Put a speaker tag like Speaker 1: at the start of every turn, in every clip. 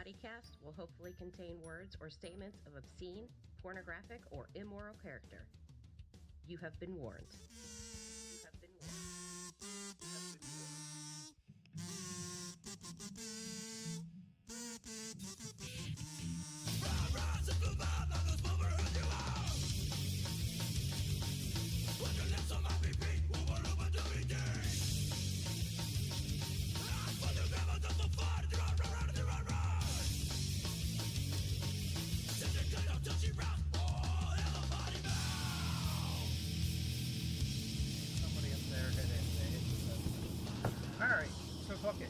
Speaker 1: Pottycast will hopefully contain words or statements of obscene, pornographic, or immoral character. You have been warned. You have been warned. You have been warned.
Speaker 2: Somebody up there hit it. Alright, so fuck it.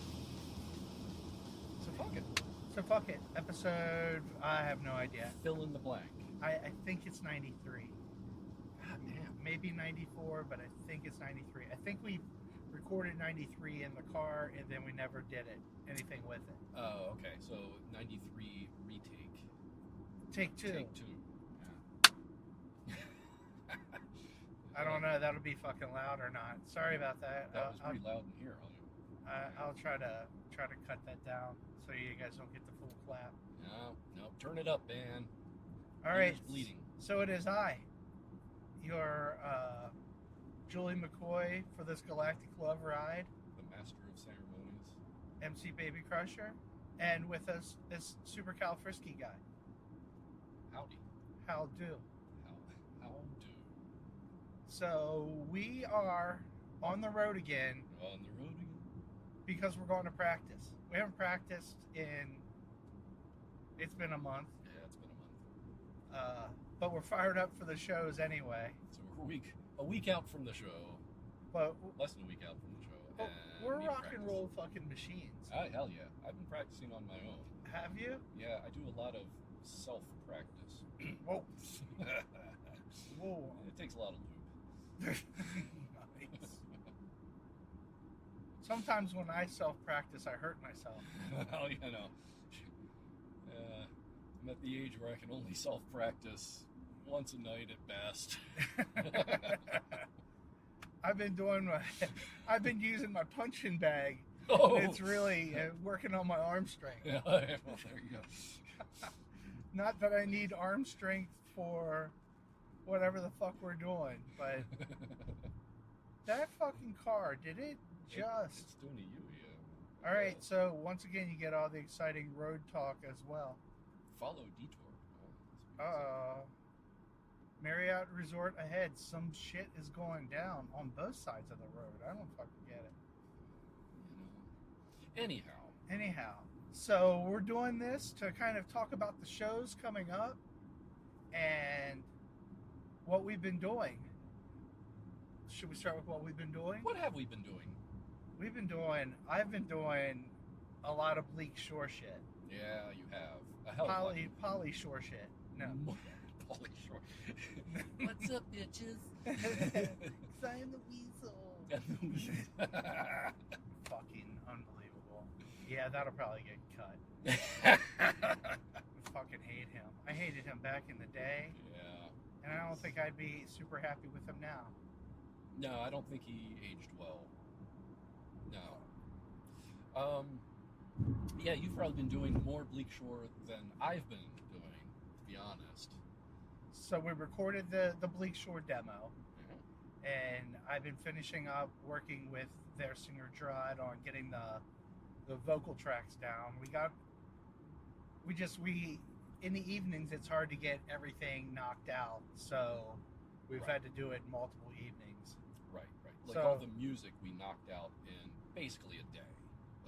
Speaker 2: So fuck it. Episode, I have no idea.
Speaker 3: Fill in the blank.
Speaker 2: I think it's 93.
Speaker 3: God damn.
Speaker 2: Maybe 94, but I think it's 93. I think we recorded 93 in the car and then we never did anything with it.
Speaker 3: Oh, okay. So 93 retake.
Speaker 2: Take two.
Speaker 3: Take two. Yeah.
Speaker 2: I don't know. That'll be fucking loud or not. Sorry about that.
Speaker 3: That was pretty loud in here.
Speaker 2: I'll try to cut that down so you guys don't get the full clap.
Speaker 3: No, turn it up, man.
Speaker 2: All right.
Speaker 3: Ears bleeding.
Speaker 2: So it is I, your Julie McCoy for this Galactic Love Ride,
Speaker 3: The master of ceremonies.
Speaker 2: MC Baby Crusher, and with us is Supercalifrisky Guy.
Speaker 3: Howdy.
Speaker 2: How do?
Speaker 3: How do?
Speaker 2: So we are on the road again
Speaker 3: On the road again.
Speaker 2: because we're going to practice. We haven't practiced it's been a month.
Speaker 3: Yeah, it's been a month.
Speaker 2: But we're fired up for the shows anyway.
Speaker 3: So we're a week out from the show.
Speaker 2: But
Speaker 3: Less than a week out from the show. And
Speaker 2: we're
Speaker 3: need
Speaker 2: rock
Speaker 3: practice.
Speaker 2: and roll fucking machines.
Speaker 3: Hell yeah. I've been practicing on my own.
Speaker 2: Have you?
Speaker 3: Yeah, I do a lot of self-practice.
Speaker 2: Whoa. Whoa.
Speaker 3: It takes a lot of lube.
Speaker 2: Nice. Sometimes when I self-practice, I hurt myself.
Speaker 3: Well, you know, I'm at the age where I can only self-practice once a night at best.
Speaker 2: I've been using my punching bag.
Speaker 3: Oh.
Speaker 2: It's really working on my arm strength.
Speaker 3: Yeah, well, there you go.
Speaker 2: Not that I need arm strength for whatever the fuck we're doing, but that fucking car, did it just...
Speaker 3: It's doing to you, yeah.
Speaker 2: All right, so once again, you get all the exciting road talk as well.
Speaker 3: Follow detour.
Speaker 2: Marriott Resort ahead. Some shit is going down on both sides of the road. I don't fucking get it.
Speaker 3: You know.
Speaker 2: Anyhow, so we're doing this to kind of talk about the shows coming up and what we've been doing. Should we start with what we've been doing?
Speaker 3: What have we been doing?
Speaker 2: I've been doing a lot of Bleak Shore shit.
Speaker 3: Yeah, you have. A hell of a lot.
Speaker 2: Poly Shore shit. No.
Speaker 3: Poly Shore. What's up, bitches?
Speaker 2: I'm the weasel. Fucking unbelievable. Yeah, that'll probably get cut. I fucking hate him. I hated him back in the day.
Speaker 3: Yeah.
Speaker 2: And I don't think I'd be super happy with him now.
Speaker 3: No, I don't think he aged well. No. Yeah, you've probably been doing more Bleak Shore than I've been doing, to be honest.
Speaker 2: So we recorded the Bleak Shore demo,
Speaker 3: Yeah.
Speaker 2: and I've been finishing up working with their singer Gerard on getting the vocal tracks down. We in the evenings it's hard to get everything knocked out, so we've had to do it multiple evenings.
Speaker 3: Right. Like
Speaker 2: So-
Speaker 3: all the music we knocked out in basically a day.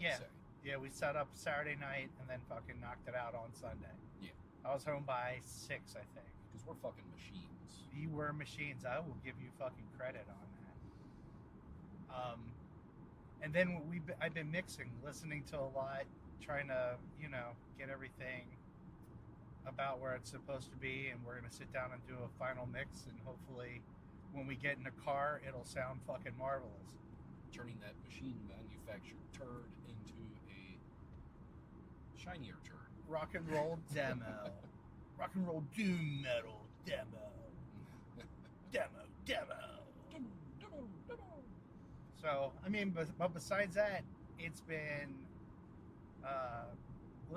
Speaker 3: Let's say.
Speaker 2: Yeah, we set up Saturday night and then fucking knocked it out on Sunday.
Speaker 3: Yeah.
Speaker 2: I was home by 6, I think.
Speaker 3: Because we're fucking machines.
Speaker 2: You were machines. I will give you fucking credit on that. And then I've been mixing, listening to a lot, trying to, get everything about where it's supposed to be, and we're going to sit down and do a final mix, and hopefully when we get in the car, it'll sound fucking marvelous.
Speaker 3: Turning that machine manufactured turd into a shinier turd.
Speaker 2: Rock and roll demo. Rock and roll doom metal demo. Demo. So, I mean, but besides that, it's been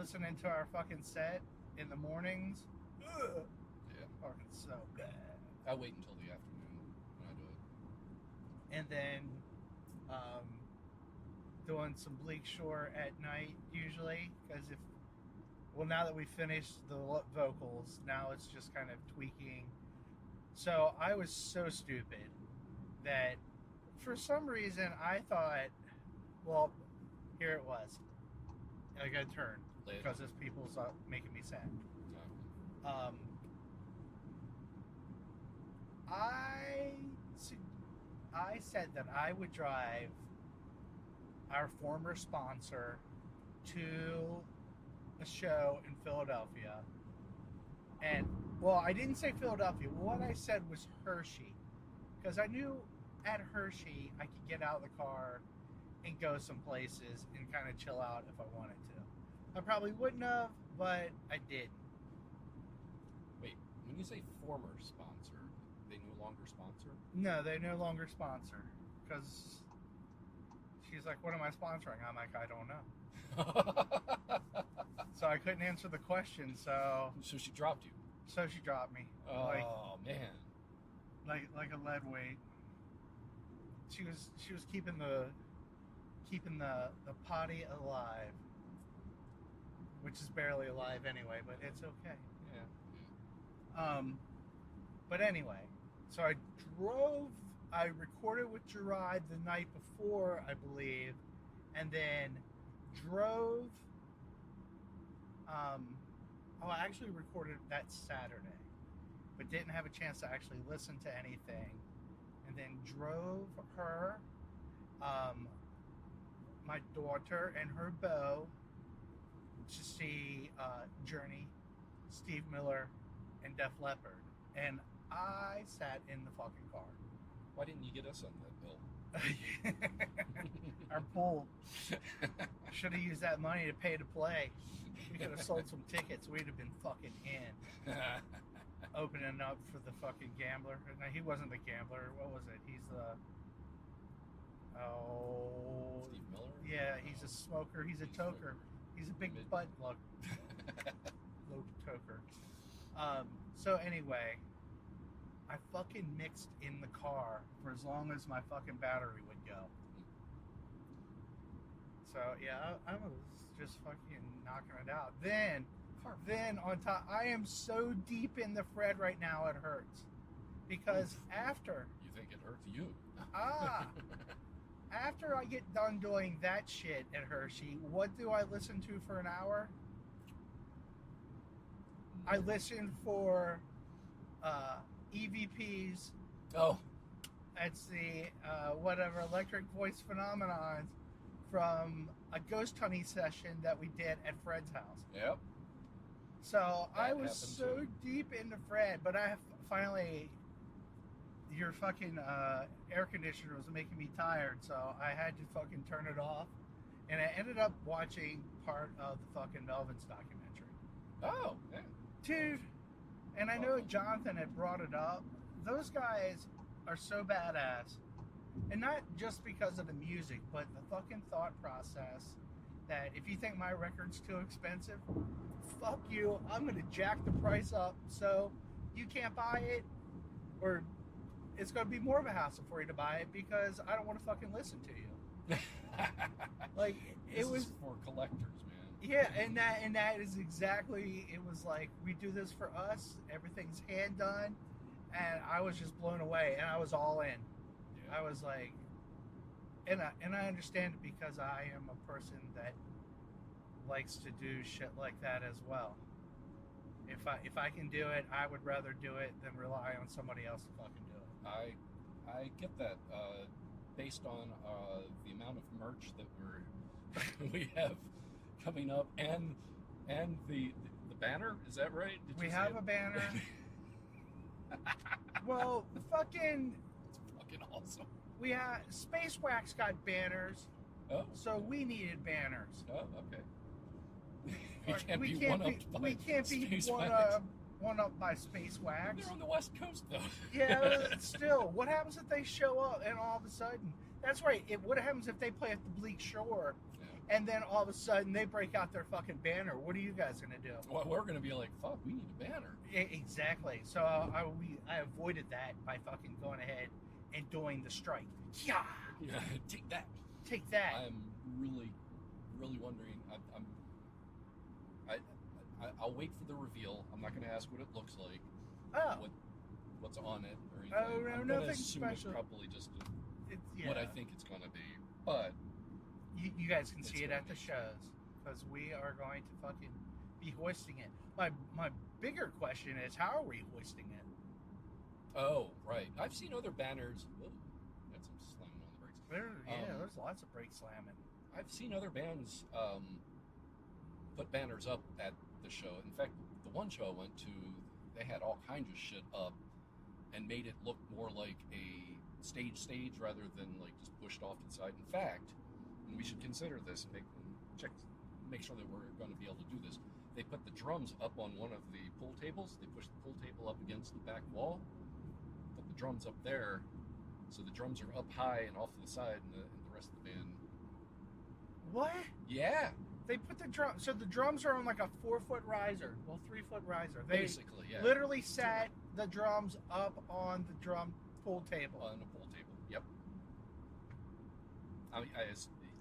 Speaker 2: listening to our fucking set in the mornings. Ugh,
Speaker 3: Yeah.
Speaker 2: fucking so bad.
Speaker 3: I wait until the afternoon when I do it.
Speaker 2: And then doing some Bleak Shore at night usually, because now that we finished the vocals, now it's just kind of tweaking. So I was so stupid that for some reason I thought, well, here it was. I got to turn because this people's making me sad. I said that I would drive our former sponsor to a show in Philadelphia. And, well, I didn't say Philadelphia. What I said was Hershey. Because I knew at Hershey I could get out of the car and go some places and kind of chill out if I wanted to. I probably wouldn't have, but I did.
Speaker 3: Wait, when you say former sponsor, they no longer sponsor?
Speaker 2: No, they no longer sponsor. Because she's like, what am I sponsoring? I'm like, I don't know. So I couldn't answer the question, so
Speaker 3: she dropped you.
Speaker 2: So she dropped me.
Speaker 3: Oh, man.
Speaker 2: Like a lead weight. She was keeping the potty alive. Which is barely alive anyway, but it's okay.
Speaker 3: Yeah.
Speaker 2: But anyway, so I recorded with Gerard the night before, I believe, and then drove, I actually recorded that Saturday, but didn't have a chance to actually listen to anything, and then drove her, my daughter and her beau, to see Journey, Steve Miller, and Def Leppard, and I sat in the fucking car.
Speaker 3: Why didn't you get us on that bill?
Speaker 2: Our pool. Should have used that money to pay to play. We could have sold some tickets. We'd have been fucking in. Opening up for the fucking gambler. No, he wasn't the gambler. What was it? He's the... Oh...
Speaker 3: Steve Miller?
Speaker 2: Yeah, he's a smoker. He's a toker. He's a big butt look. Low toker. So anyway, I fucking mixed in the car for as long as my fucking battery would go. So yeah, I was just fucking knocking it out. Then on top, I am so deep in the Fred right now it hurts. Because after...
Speaker 3: You think it hurts you?
Speaker 2: After I get done doing that shit at Hershey, what do I listen to for an hour? I listen for EVPs.
Speaker 3: Oh.
Speaker 2: That's the whatever electric voice phenomenons from a ghost hunting session that we did at Fred's house.
Speaker 3: Yep.
Speaker 2: So
Speaker 3: That
Speaker 2: I was so
Speaker 3: too.
Speaker 2: deep into Fred, but I finally, your fucking air conditioner was making me tired, so I had to fucking turn it off. And I ended up watching part of the fucking Melvin's documentary.
Speaker 3: Oh, yeah.
Speaker 2: Dude, and I know Jonathan had brought it up. Those guys are so badass. And not just because of the music, but the fucking thought process that if you think my record's too expensive, fuck you, I'm going to jack the price up so you can't buy it, or it's going to be more of a hassle for you to buy it because I don't want to fucking listen to you. Like,
Speaker 3: this is for collectors, man.
Speaker 2: Yeah, and that is exactly, it was like, we do this for us, everything's hand done, and I was just blown away, and I was all in.
Speaker 3: Yeah.
Speaker 2: I was like, and I understand it because I am a person that likes to do shit like that as well. If I can do it, I would rather do it than rely on somebody else to fucking do it.
Speaker 3: I get that based on the amount of merch that we have coming up and the banner. Is that right? Did
Speaker 2: We
Speaker 3: you
Speaker 2: have
Speaker 3: say
Speaker 2: a banner. Well, fucking,
Speaker 3: It's fucking awesome.
Speaker 2: we have Space Wax got banners,
Speaker 3: Oh,
Speaker 2: so we needed banners.
Speaker 3: oh, okay.
Speaker 2: We can't be
Speaker 3: Space
Speaker 2: one
Speaker 3: Wax.
Speaker 2: one up by Space Wax.
Speaker 3: They're on the West Coast, though.
Speaker 2: Yeah, still, what happens if they show up and all of a sudden? That's right. What happens if they play at the Bleak Shore and then all of a sudden they break out their fucking banner. What are you guys gonna do?
Speaker 3: Well, we're gonna be like, fuck, we need a banner.
Speaker 2: Exactly. So I avoided that by fucking going ahead and doing the strike. Yeah.
Speaker 3: Take that.
Speaker 2: Take that.
Speaker 3: I'm really, really wondering. I'll wait for the reveal. I'm not going to ask what it looks like.
Speaker 2: Oh.
Speaker 3: What's on it or anything.
Speaker 2: Oh, no,
Speaker 3: I'm
Speaker 2: nothing
Speaker 3: gonna assume
Speaker 2: special.
Speaker 3: It's probably just
Speaker 2: Yeah.
Speaker 3: what I think it's going to be. But
Speaker 2: you guys can see
Speaker 3: It's
Speaker 2: it at
Speaker 3: gonna
Speaker 2: the
Speaker 3: be.
Speaker 2: shows because we are going to fucking be hoisting it. My bigger question is, how are we hoisting it?
Speaker 3: oh, right. I've seen other banners. Oh, that's some slamming on the brakes.
Speaker 2: There's lots of brake slamming.
Speaker 3: I've seen other bands put banners up at the show. In fact, the one show I went to, they had all kinds of shit up and made it look more like a stage rather than like just pushed off to the side. In fact, and we should consider this and make sure that we're going to be able to do this. They put the drums up on one of the pool tables. They pushed the pool table up against the back wall, put the drums up there, so the drums are up high and off to the side, and the rest of the band.
Speaker 2: What?
Speaker 3: Yeah,
Speaker 2: They put the drum. So the drums are on like a 4-foot riser, 3-foot riser. They
Speaker 3: basically, yeah.
Speaker 2: literally sat the drums up on the drum pool table.
Speaker 3: On a pool table. Yep.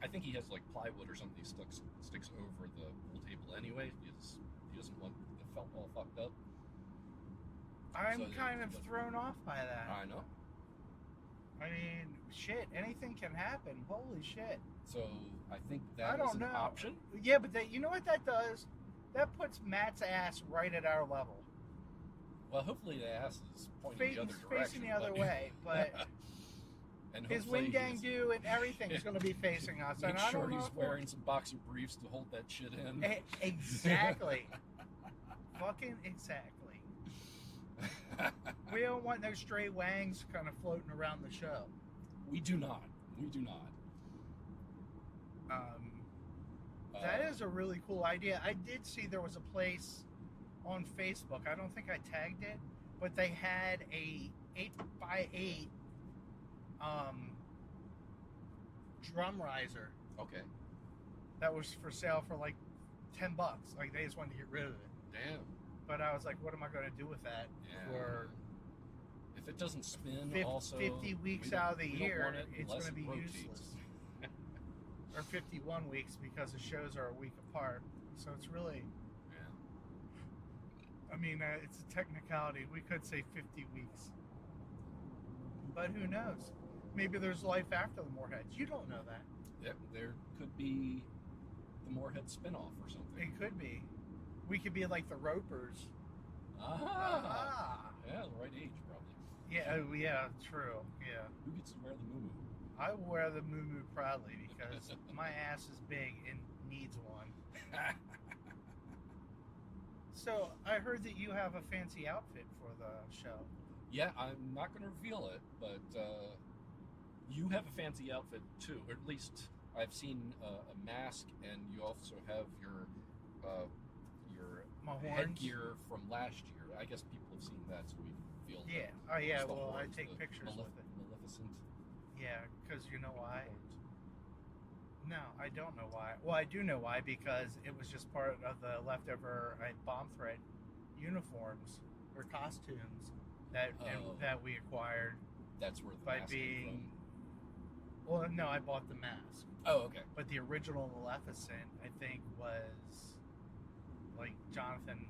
Speaker 3: I think he has like plywood or something he sticks over the pool table anyway. He doesn't want the felt all fucked up.
Speaker 2: I'm
Speaker 3: So
Speaker 2: kind of
Speaker 3: but-
Speaker 2: thrown off by that.
Speaker 3: I know.
Speaker 2: I mean, shit, anything can happen. Holy shit.
Speaker 3: So I think
Speaker 2: I
Speaker 3: that
Speaker 2: don't
Speaker 3: is an
Speaker 2: know.
Speaker 3: option.
Speaker 2: Yeah, but you know what that does? That puts Matt's ass right at our level.
Speaker 3: Well, hopefully the ass is pointing the other direction.
Speaker 2: Facing the other way, but
Speaker 3: and
Speaker 2: his
Speaker 3: hopefully
Speaker 2: wind gang
Speaker 3: he's-
Speaker 2: do and everything's going to be facing us.
Speaker 3: Make
Speaker 2: And I
Speaker 3: sure
Speaker 2: don't know
Speaker 3: he's
Speaker 2: if we'll-
Speaker 3: wearing some boxer briefs to hold that shit in.
Speaker 2: Exactly. Fucking exactly. We don't want no stray wangs kind of floating around the show.
Speaker 3: We do not. We do not.
Speaker 2: That is a really cool idea. I did see there was a place on Facebook. I don't think I tagged it, but they had a 8x8 drum riser
Speaker 3: Okay.
Speaker 2: that was for sale for like $10. Like they just wanted to get rid of it.
Speaker 3: Damn.
Speaker 2: But I was like, what am I going to do with that
Speaker 3: Yeah.
Speaker 2: for
Speaker 3: If it doesn't spin,
Speaker 2: 50
Speaker 3: also
Speaker 2: 50 weeks
Speaker 3: we don't-
Speaker 2: out of the
Speaker 3: we don't
Speaker 2: year?
Speaker 3: want it
Speaker 2: It's going
Speaker 3: unless
Speaker 2: to be
Speaker 3: it rotates.
Speaker 2: useless. Or 51 weeks because the shows are a week apart. So it's really,
Speaker 3: Yeah.
Speaker 2: I mean, it's a technicality. We could say 50 weeks. But who knows? Maybe there's life after the Moorheads. You don't know that.
Speaker 3: There could be the Moorhead spinoff or something.
Speaker 2: It could be. We could be like the Ropers.
Speaker 3: Ah. Yeah, the right age probably.
Speaker 2: Yeah, oh, yeah, true. Yeah.
Speaker 3: Who gets to wear the moo?
Speaker 2: I wear the moo proudly because my ass is big and needs one. So I heard that you have a fancy outfit for the show.
Speaker 3: Yeah, I'm not going to reveal it, but you have a fancy outfit too. Or at least I've seen a mask, and you also have your
Speaker 2: My horns.
Speaker 3: headgear from last year. I guess people have seen that, so we feel.
Speaker 2: Yeah.
Speaker 3: that
Speaker 2: Oh, yeah.
Speaker 3: it's the
Speaker 2: Well, I
Speaker 3: horns,
Speaker 2: take
Speaker 3: the
Speaker 2: pictures with it.
Speaker 3: Maleficent
Speaker 2: Yeah, because you know why?
Speaker 3: horns.
Speaker 2: No, I don't know why. Well, I do know why because it was just part of the leftover bomb thread uniforms or costumes that
Speaker 3: Oh.
Speaker 2: that we acquired
Speaker 3: That's where the
Speaker 2: by
Speaker 3: mask came
Speaker 2: being. Well, no, I bought the mask,
Speaker 3: from. Oh, okay.
Speaker 2: but the original Maleficent, I think, was like Jonathan's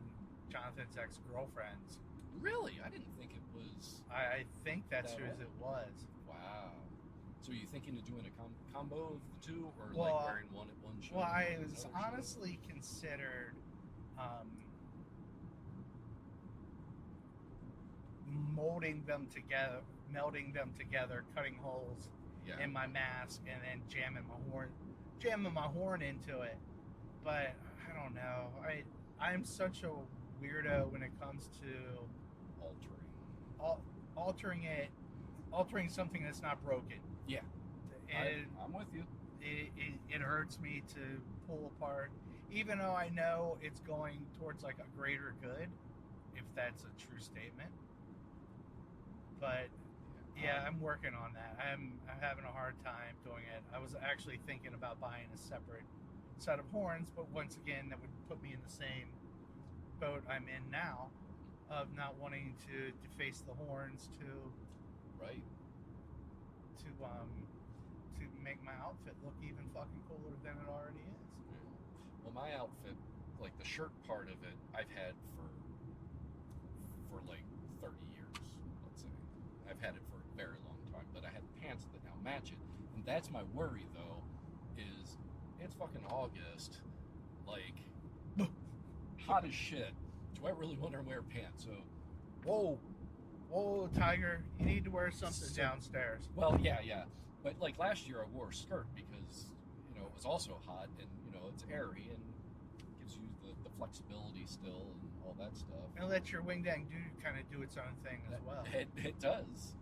Speaker 2: ex-girlfriend's.
Speaker 3: Really? I didn't think it was.
Speaker 2: I think that's
Speaker 3: That
Speaker 2: whose
Speaker 3: old?
Speaker 2: it was.
Speaker 3: Wow. So are you thinking of doing a combo of the two, or
Speaker 2: Well,
Speaker 3: like wearing one at one show?
Speaker 2: Well,
Speaker 3: and
Speaker 2: I
Speaker 3: one at
Speaker 2: was
Speaker 3: another show?
Speaker 2: honestly considered molding them together, melding them together, cutting holes
Speaker 3: Yeah.
Speaker 2: in my mask, and then jamming my horn into it. But I don't know. I'm such a weirdo when it comes to altering something that's not broken.
Speaker 3: Yeah.
Speaker 2: And
Speaker 3: I'm with you.
Speaker 2: it hurts me to pull apart, even though I know it's going towards like a greater good, if that's a true statement. But yeah, I'm working on that. I'm having a hard time doing it. I was actually thinking about buying a separate set of horns, but once again, that would put me in the same boat I'm in now, of not wanting to deface the horns to
Speaker 3: Right.
Speaker 2: to make my outfit look even fucking cooler than it already is.
Speaker 3: Well, my outfit, like the shirt part of it, I've had for like 30 years, let's say. I've had it for a very long time, but I had pants that now match it. And that's my worry, though, is it's fucking August, like, hot as shit. Do I really want to wear pants? So,
Speaker 2: Whoa, Tiger, you need to wear something downstairs.
Speaker 3: well, yeah. But like last year, I wore a skirt because, it was also hot and, it's airy and gives you the flexibility still and all that stuff.
Speaker 2: And let your wing dang dude kind of do its own thing as well.
Speaker 3: It does.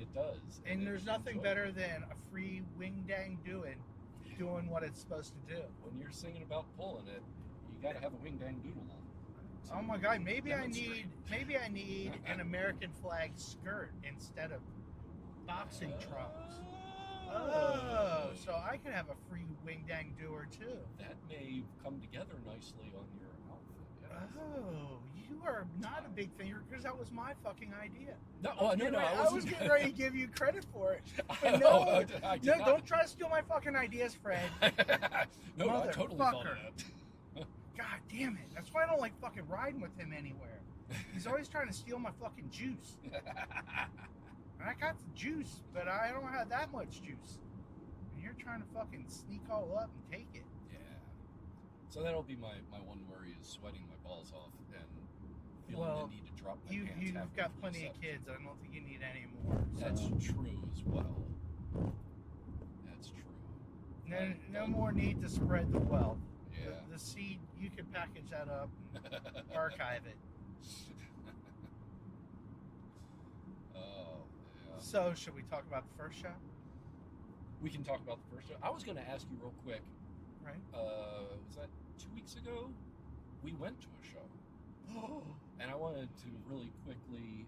Speaker 3: It does.
Speaker 2: And there's nothing better than a free wing dang doing what it's supposed to do.
Speaker 3: When you're singing about pulling it, you got to have a wing dang doodle.
Speaker 2: Oh my God! Maybe I need an American flag skirt instead of boxing trunks. Oh, so I can have a free wing dang doer too.
Speaker 3: That may come together nicely on your outfit. Yes.
Speaker 2: Oh, you are not a big fan because that was my fucking idea.
Speaker 3: No,
Speaker 2: I was getting ready to give you credit for it. But
Speaker 3: I did not.
Speaker 2: Don't try to steal my fucking ideas, Fred.
Speaker 3: No, I totally thought of that.
Speaker 2: God damn it. That's why I don't like fucking riding with him anywhere. He's always trying to steal my fucking juice. And I got the juice, but I don't have that much juice. And you're trying to fucking sneak all up and take it.
Speaker 3: Yeah. So that'll be my one worry is sweating my balls off and feeling the need to drop my pants.
Speaker 2: You've got plenty of kids. I don't think you need any more. So.
Speaker 3: That's true as well. That's true.
Speaker 2: No more need to spread the wealth.
Speaker 3: Yeah.
Speaker 2: The seed, you can package that up and archive it.
Speaker 3: Oh, yeah.
Speaker 2: So, should we talk about the first show?
Speaker 3: We can talk about the first show. I was going to ask you real quick.
Speaker 2: Right.
Speaker 3: Was that 2 weeks ago? We went to a show. And I wanted to really quickly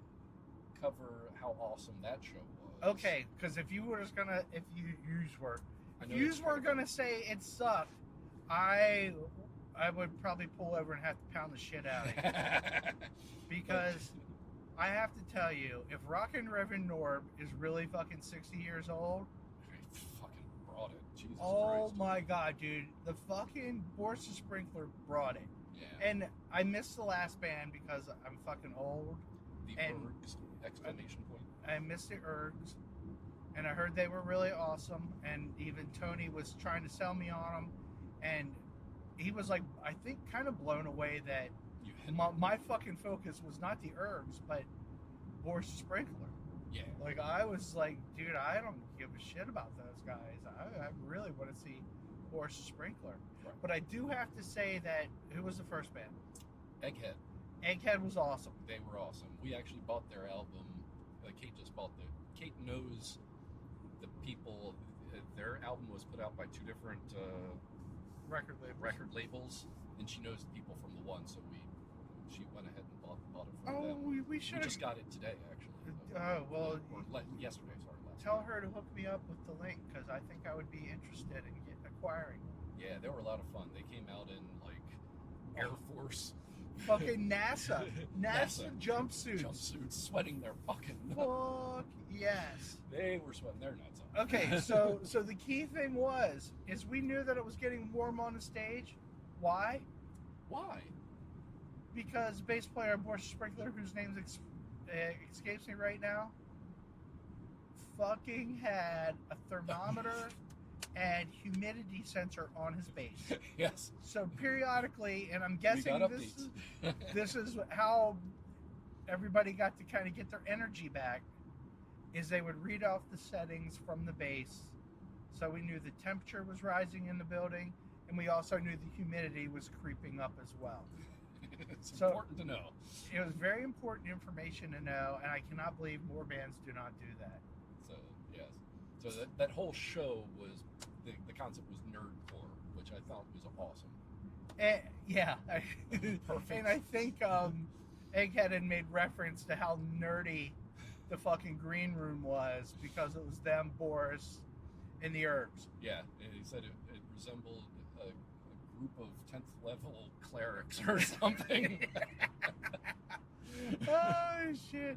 Speaker 3: cover how awesome that show was.
Speaker 2: Okay, because if you were gonna say it sucked, I would probably pull over and have to pound the shit out of you. Because I have to tell you, if Rockin' Reverend Norb is really fucking 60 years old,
Speaker 3: He fucking brought it. Jesus
Speaker 2: oh
Speaker 3: Christ.
Speaker 2: my God, dude. The fucking Boris the Sprinkler brought it.
Speaker 3: Yeah.
Speaker 2: And I missed the last band because I'm fucking old.
Speaker 3: The
Speaker 2: and
Speaker 3: Ergs, exclamation point.
Speaker 2: I missed the Ergs. And I heard they were really awesome. And even Tony was trying to sell me on them. And he was like, I think, kind of blown away that my fucking focus was not the Ergs, but Boris the Sprinkler.
Speaker 3: Yeah.
Speaker 2: Like, I was like, dude, I don't give a shit about those guys. I really want to see Boris the Sprinkler.
Speaker 3: Right.
Speaker 2: But I do have to say that, who was the first band?
Speaker 3: Egghead.
Speaker 2: Egghead was awesome.
Speaker 3: They were awesome. We actually bought their album. Kate just bought Kate knows the people. Their album was put out by two different
Speaker 2: record labels.
Speaker 3: and she knows the people from the one, so she went ahead and bought it from
Speaker 2: Oh,
Speaker 3: them.
Speaker 2: we should
Speaker 3: We just got it today, actually.
Speaker 2: well,
Speaker 3: Yesterday, sorry.
Speaker 2: Tell her to hook me up with the link, because I think I would be interested in acquiring.
Speaker 3: Yeah, they were a lot of fun. They came out in, Air Force.
Speaker 2: Fucking NASA jumpsuits.
Speaker 3: Sweating their fucking nuts.
Speaker 2: Fuck yes.
Speaker 3: They were sweating their nuts off.
Speaker 2: Okay, so the key thing is we knew that it was getting warm on the stage. Why?
Speaker 3: Why?
Speaker 2: Because bass player Boris Sprinkler, whose name escapes me right now, fucking had a thermometer and humidity sensor on his bass.
Speaker 3: Yes.
Speaker 2: So periodically, and I'm guessing this is how everybody got to kind of get their energy back, is they would read off the settings from the bass. So we knew the temperature was rising in the building, and we also knew the humidity was creeping up as well.
Speaker 3: It's important to know.
Speaker 2: It was very important information to know, and I cannot believe more bands do not do that.
Speaker 3: So, yes. So that whole show was, the concept was nerdcore, which I thought was awesome.
Speaker 2: Yeah.
Speaker 3: Perfect.
Speaker 2: And I think Egghead had made reference to how nerdy the fucking green room was, because it was them, Boris, and the Ergs.
Speaker 3: Yeah, and he said it resembled a group of 10th level clerics or something.
Speaker 2: Oh shit!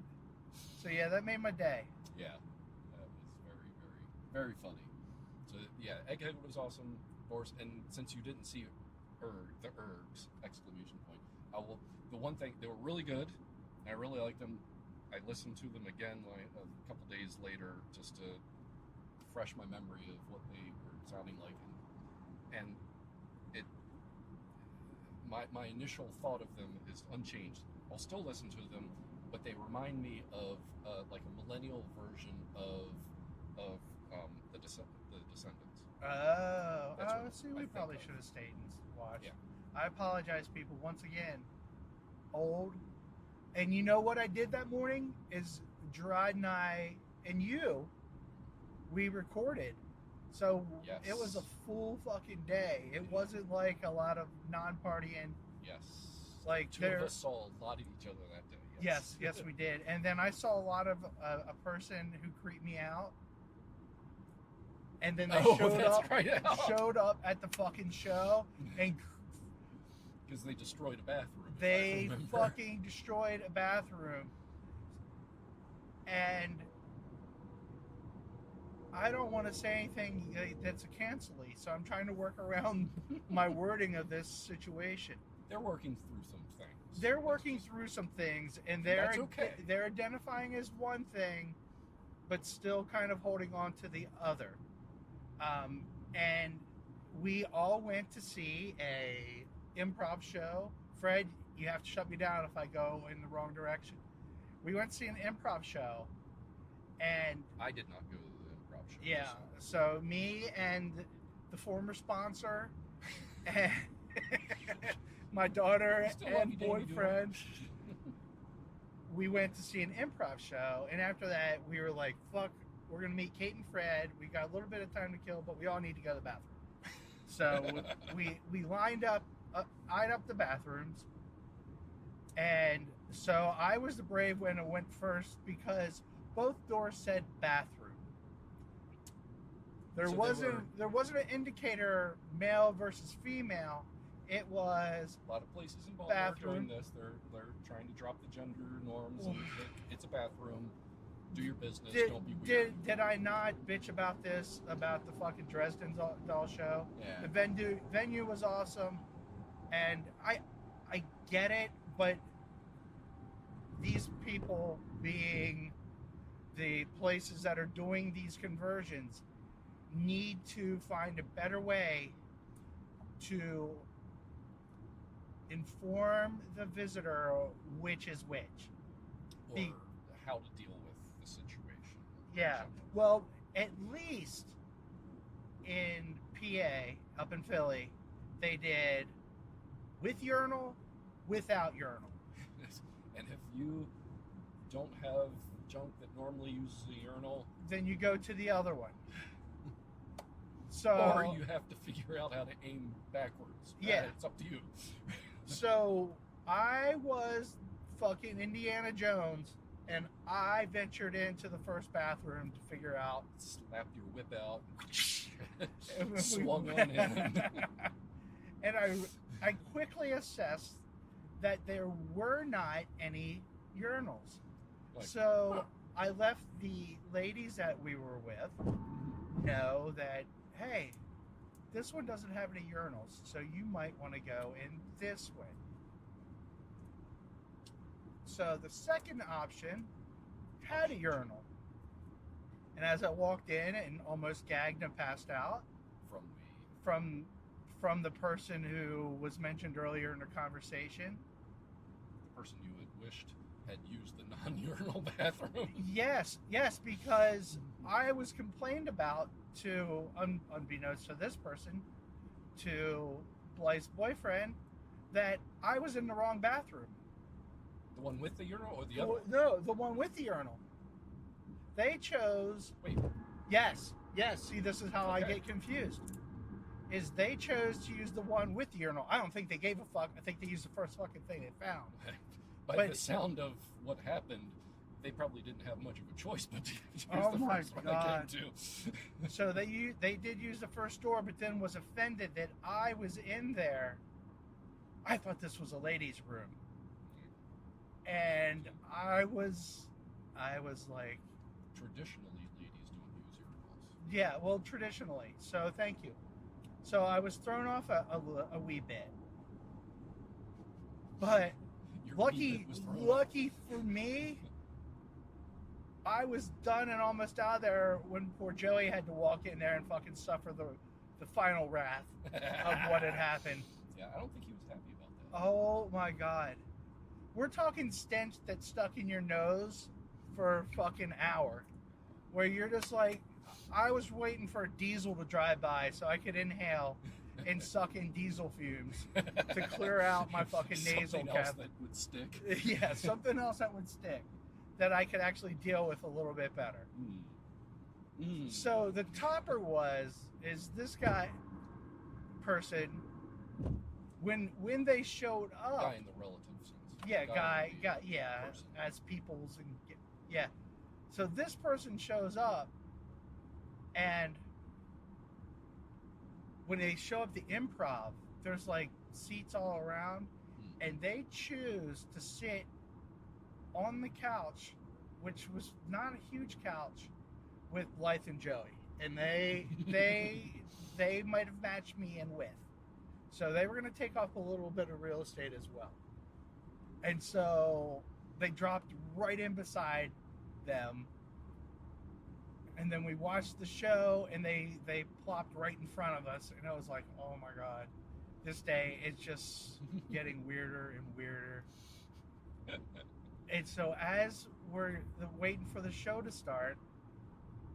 Speaker 2: So yeah, that made my day.
Speaker 3: Yeah, that was very, very, very funny. So yeah, Egghead was awesome, of course. And since you didn't see the Ergs exclamation point, I will. The one thing, they were really good. And I really liked them. I listened to them again like a couple days later just to refresh my memory of what they were sounding like, and it. My initial thought of them is unchanged. I'll still listen to them, but they remind me of like a millennial version of the Descendants.
Speaker 2: See, we probably should have stayed and watched.
Speaker 3: Yeah.
Speaker 2: I apologize, people, once again. Old. And you know what I did that morning is Gerard and I and you, we recorded. So
Speaker 3: Yes.
Speaker 2: It was a full fucking day. It wasn't like a lot of non-partying.
Speaker 3: Yes.
Speaker 2: Like
Speaker 3: Two of us saw a lot of each other that day.
Speaker 2: Yes, we did. And then I saw a lot of a person who creeped me out. And then they showed up at the fucking show, and
Speaker 3: because they destroyed a bathroom.
Speaker 2: They fucking destroyed a bathroom. And I don't want to say anything that's a cancel-y, so I'm trying to work around my wording of this situation.
Speaker 3: They're working through some things.
Speaker 2: They're working through some things, and
Speaker 3: That's okay.
Speaker 2: they're identifying as one thing, but still kind of holding on to the other. And we all went to see a improv show. Fred, you have to shut me down if I go in the wrong direction. We went to see an improv show, and
Speaker 3: I did not go to the improv show.
Speaker 2: yeah, so me and the former sponsor, and my daughter and boyfriend, we went to see an improv show, and after that, we were like, fuck, we're going to meet Kate and Fred. We got a little bit of time to kill, but we all need to go to the bathroom. So we eyed up the bathrooms, and so I was the brave one who went first because both doors said bathroom. There wasn't an indicator male versus female. It was
Speaker 3: a lot of places involved are doing this. They're trying to drop the gender norms. And it's a bathroom. Do your business. Don't be weird.
Speaker 2: Did I not bitch about this, about the fucking Dresden doll show?
Speaker 3: Yeah.
Speaker 2: The venue was awesome, and I get it, but these people being the places that are doing these conversions need to find a better way to inform the visitor which is which.
Speaker 3: Or how to deal with the situation.
Speaker 2: Yeah. Well, at least in PA, up in Philly, they did with urinal, without urinal.
Speaker 3: And if you don't have junk that normally uses a urinal,
Speaker 2: then you go to the other one. So,
Speaker 3: or you have to figure out how to aim backwards.
Speaker 2: Yeah.
Speaker 3: It's up to you.
Speaker 2: So I was fucking Indiana Jones, and I ventured into the first bathroom to figure out.
Speaker 3: Slapped your whip out. Swung on in.
Speaker 2: And I quickly assessed that there were not any urinals. So I left the ladies that we were with know that, hey, this one doesn't have any urinals, so you might want to go in this way. So the second option had a urinal. And as I walked in and almost gagged and passed out from the person who was mentioned earlier in the conversation.
Speaker 3: The person you had wished had used the non-urinal bathroom.
Speaker 2: Yes, because I was complained about to, unbeknownst to this person, to Blythe's boyfriend, that I was in the wrong bathroom.
Speaker 3: The one with the urinal or the other one?
Speaker 2: No, the one with the urinal. They chose...
Speaker 3: Wait.
Speaker 2: Yes. See, this is how I get confused. Is they chose to use the one with the urinal. I don't think they gave a fuck. I think they used the first fucking thing they found.
Speaker 3: By the sound of what happened, they probably didn't have much of a choice but to use
Speaker 2: Oh
Speaker 3: the
Speaker 2: my
Speaker 3: first one
Speaker 2: God.
Speaker 3: they came to.
Speaker 2: So they did use the first door, but then was offended that I was in there. I thought this was a ladies' room, and I was like,
Speaker 3: Traditionally, ladies don't use urinals.
Speaker 2: yeah, well, traditionally. So thank you. So I was thrown off a wee bit, but
Speaker 3: Your
Speaker 2: lucky
Speaker 3: wee bit was thrown
Speaker 2: lucky for me, I was done and almost out of there when poor Joey had to walk in there and fucking suffer the final wrath of what had happened.
Speaker 3: Yeah, I don't think he was happy about that.
Speaker 2: Oh my God. We're talking stench that stuck in your nose for a fucking hour. Where you're just like, I was waiting for a diesel to drive by so I could inhale and suck in diesel fumes to clear out my fucking nasal
Speaker 3: Something else
Speaker 2: cavity.
Speaker 3: that would stick.
Speaker 2: Yeah, something else that would stick that I could actually deal with a little bit better. So the topper is this person, when they showed up.
Speaker 3: Guy in the relative sense.
Speaker 2: Yeah, guy,
Speaker 3: in the
Speaker 2: yeah,
Speaker 3: person.
Speaker 2: as people's, and yeah. So this person shows up, and when they show up the improv, there's like seats all around, and they choose to sit on the couch, which was not a huge couch, with Blythe and Joey, and they might have matched me in width, so they were going to take off a little bit of real estate as well, and so they dropped right in beside them, and then we watched the show, and they plopped right in front of us, and I was like, oh my God, this day is just getting weirder and weirder. And so as we're waiting for the show to start,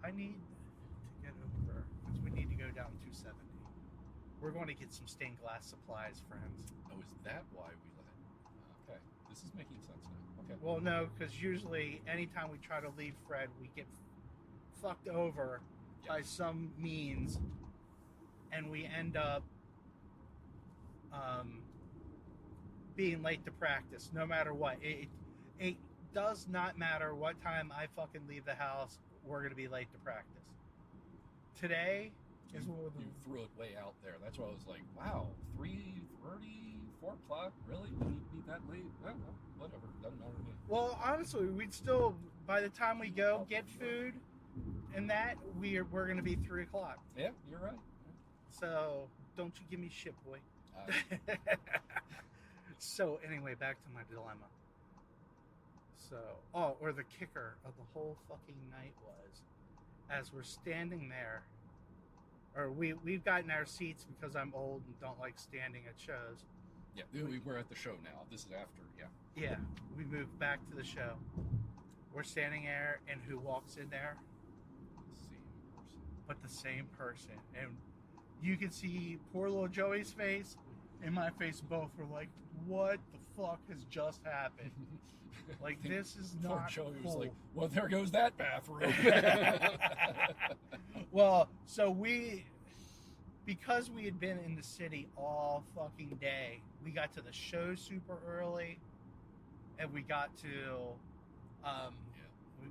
Speaker 2: I need to get over, because we need to go down 270. We're going to get some stained glass supplies, friends.
Speaker 3: Oh, is that why we let it? Okay, this is making sense now. Okay.
Speaker 2: Well, no, because usually anytime we try to leave Fred, we get fucked over by some means, and we end up being late to practice, no matter what. It does not matter what time I fucking leave the house, we're going to be late to practice. Today is
Speaker 3: You threw it way out there. That's why I was like, wow, 3:30, 4 o'clock? Really? You need to be that late? Well, whatever. Doesn't matter to me.
Speaker 2: Well, honestly, we'd still, by the time we go get food and that, we're going to be 3 o'clock.
Speaker 3: Yeah, you're right.
Speaker 2: So don't you give me shit, boy. So anyway, back to my dilemma. So, or the kicker of the whole fucking night was, as we're standing there, or we've gotten our seats because I'm old and don't like standing at shows.
Speaker 3: Yeah, we're at the show now. This is after, yeah.
Speaker 2: Yeah, we moved back to the show. We're standing there, and who walks in there?
Speaker 3: The same person.
Speaker 2: But the same person. And you could see poor little Joey's face and my face both were like, what the fuck has just happened? Like, this is not
Speaker 3: Poor Joey
Speaker 2: cool.
Speaker 3: was like, well, there goes that bathroom.
Speaker 2: Well, so because we had been in the city all fucking day, we got to the show super early, and we got to,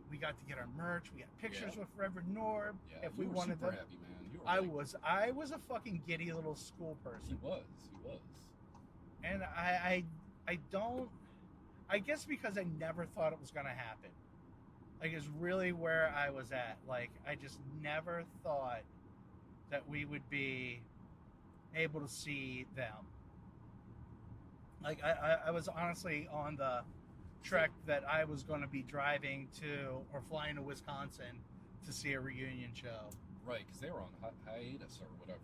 Speaker 2: we got to get our merch. We got pictures with Reverend Norb.
Speaker 3: Yeah,
Speaker 2: if we wanted
Speaker 3: super
Speaker 2: to.
Speaker 3: happy, man. You were
Speaker 2: I was a fucking giddy little school person.
Speaker 3: He was.
Speaker 2: And I guess because I never thought it was going to happen. Like, it's really where I was at. Like, I just never thought that we would be able to see them. Like, I was honestly on the trek that I was going to be driving to or flying to Wisconsin to see a reunion show.
Speaker 3: Right, because they were on hiatus or whatever.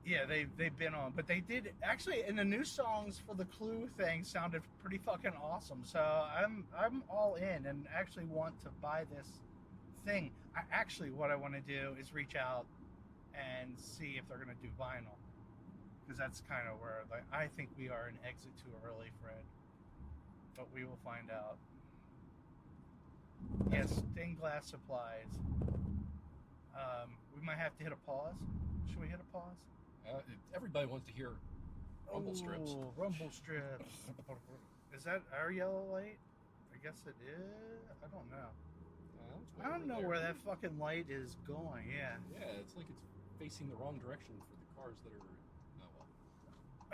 Speaker 2: Yeah, they've been on, but they did actually. And the new songs for the Clue thing sounded pretty fucking awesome. So I'm all in, and actually want to buy this thing. What I want to do is reach out and see if they're gonna do vinyl, because that's kind of where, like, I think we are an exit too early, Fred. But we will find out. Yes, stained glass supplies. We might have to hit a pause. Should we hit a pause?
Speaker 3: Everybody wants to hear rumble strips.
Speaker 2: Rumble strips. Is that our yellow light? I guess it is. I don't know.
Speaker 3: It's way
Speaker 2: I don't
Speaker 3: over
Speaker 2: know
Speaker 3: there.
Speaker 2: where that fucking light is going. Yeah.
Speaker 3: Yeah, it's like it's facing the wrong direction for the cars that are. Oh well.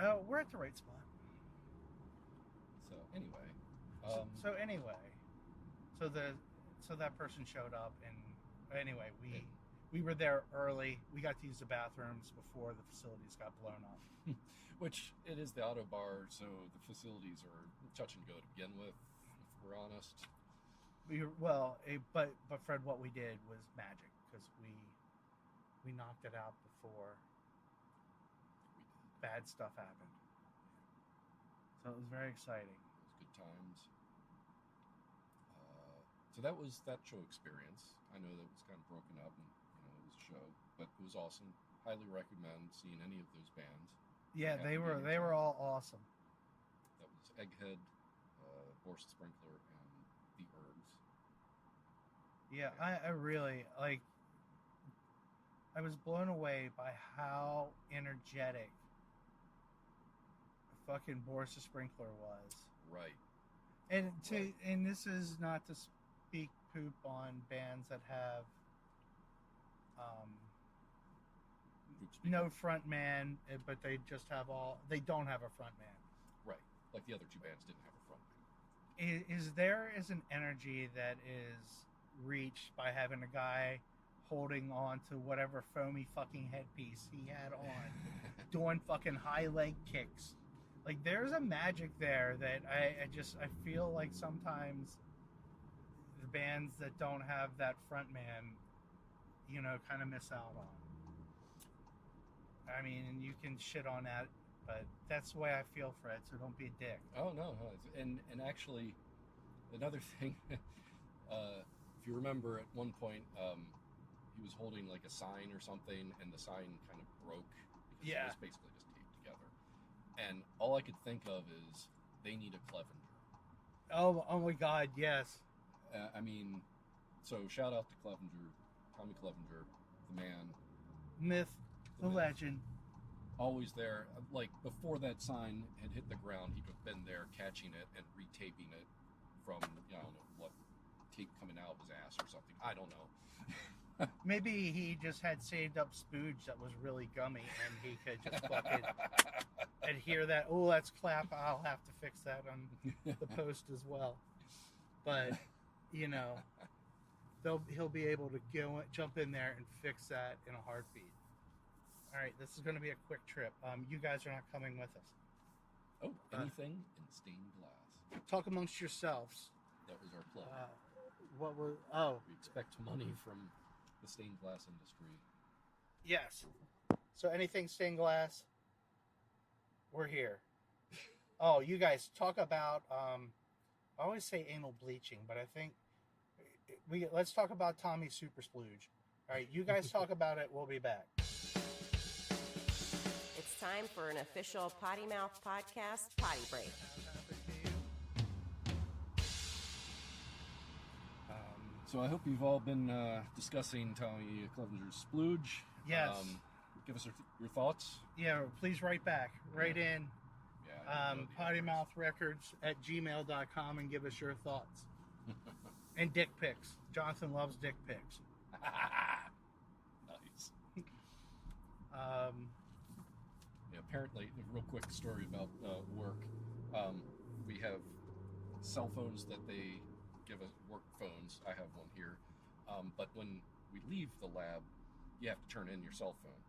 Speaker 2: Oh, we're at the right spot.
Speaker 3: So anyway.
Speaker 2: So anyway, so that person showed up, and anyway, we were there early. We got to use the bathrooms before the facilities got blown up.
Speaker 3: Which it is the auto bar, so the facilities are touch and go to begin with. If we're honest.
Speaker 2: But Fred, what we did was magic because we knocked it out before bad stuff happened. So it was very exciting.
Speaker 3: It was good times. So that was that show experience. I know that it was kind of broken up, and it was a show, but it was awesome. Highly recommend seeing any of those bands.
Speaker 2: Yeah, they were all awesome.
Speaker 3: That was Egghead, Boris the Sprinkler, and the Ergs.
Speaker 2: Yeah, I really like. I was blown away by how energetic fucking Boris the Sprinkler was.
Speaker 3: Right.
Speaker 2: And this is not to speak poop on bands that have no front man, but they just have they don't have a front man.
Speaker 3: Right. Like the other two bands didn't have a front man.
Speaker 2: There is an energy that is reached by having a guy holding on to whatever foamy fucking headpiece he had on, doing fucking high leg kicks. Like, there's a magic there that I feel like sometimes the bands that don't have that front man, kind of miss out on. I mean, and you can shit on that, but that's the way I feel, Fred, so don't be a dick.
Speaker 3: Oh, no. And actually, another thing, if you remember, at one point, he was holding like a sign or something, and the sign kind of broke because it was basically just taped together. And all I could think of is they need a Clevenger.
Speaker 2: Oh my God, yes.
Speaker 3: I mean, so shout out to Clevenger, Tommy Clevenger, the man.
Speaker 2: Myth, the legend.
Speaker 3: Always there. Like, before that sign had hit the ground, he'd have been there catching it and retaping it from, I don't know what, tape coming out of his ass or something. I don't know.
Speaker 2: Maybe he just had saved up spooge that was really gummy, and he could just fucking adhere that. Oh, that's clap. I'll have to fix that on the post as well. But, he'll be able to jump in there and fix that in a heartbeat. All right, this is going to be a quick trip. You guys are not coming with us.
Speaker 3: Oh, anything in stained glass.
Speaker 2: Talk amongst yourselves.
Speaker 3: That was our plug.
Speaker 2: We
Speaker 3: expect money from the stained glass industry.
Speaker 2: Yes. So anything stained glass, we're here. Oh, you guys talk about, I always say anal bleaching, but I think let's talk about Tommy's Super Splooge. All right, you guys talk about it. We'll be back.
Speaker 1: It's time for an official Potty Mouth Podcast potty break.
Speaker 3: So I hope you've all been discussing Tommy Clevenger's splooge.
Speaker 2: Yes.
Speaker 3: Give us your thoughts.
Speaker 2: Yeah, please write back. Write in.
Speaker 3: Yeah.
Speaker 2: pottymouthrecords@gmail.com and give us your thoughts. And dick pics. Jonathan loves dick pics.
Speaker 3: Nice.
Speaker 2: Yeah,
Speaker 3: apparently, a real quick story about work. We have cell phones that they give us, work phones. I have one here. But when we leave the lab, you have to turn in your cell phone.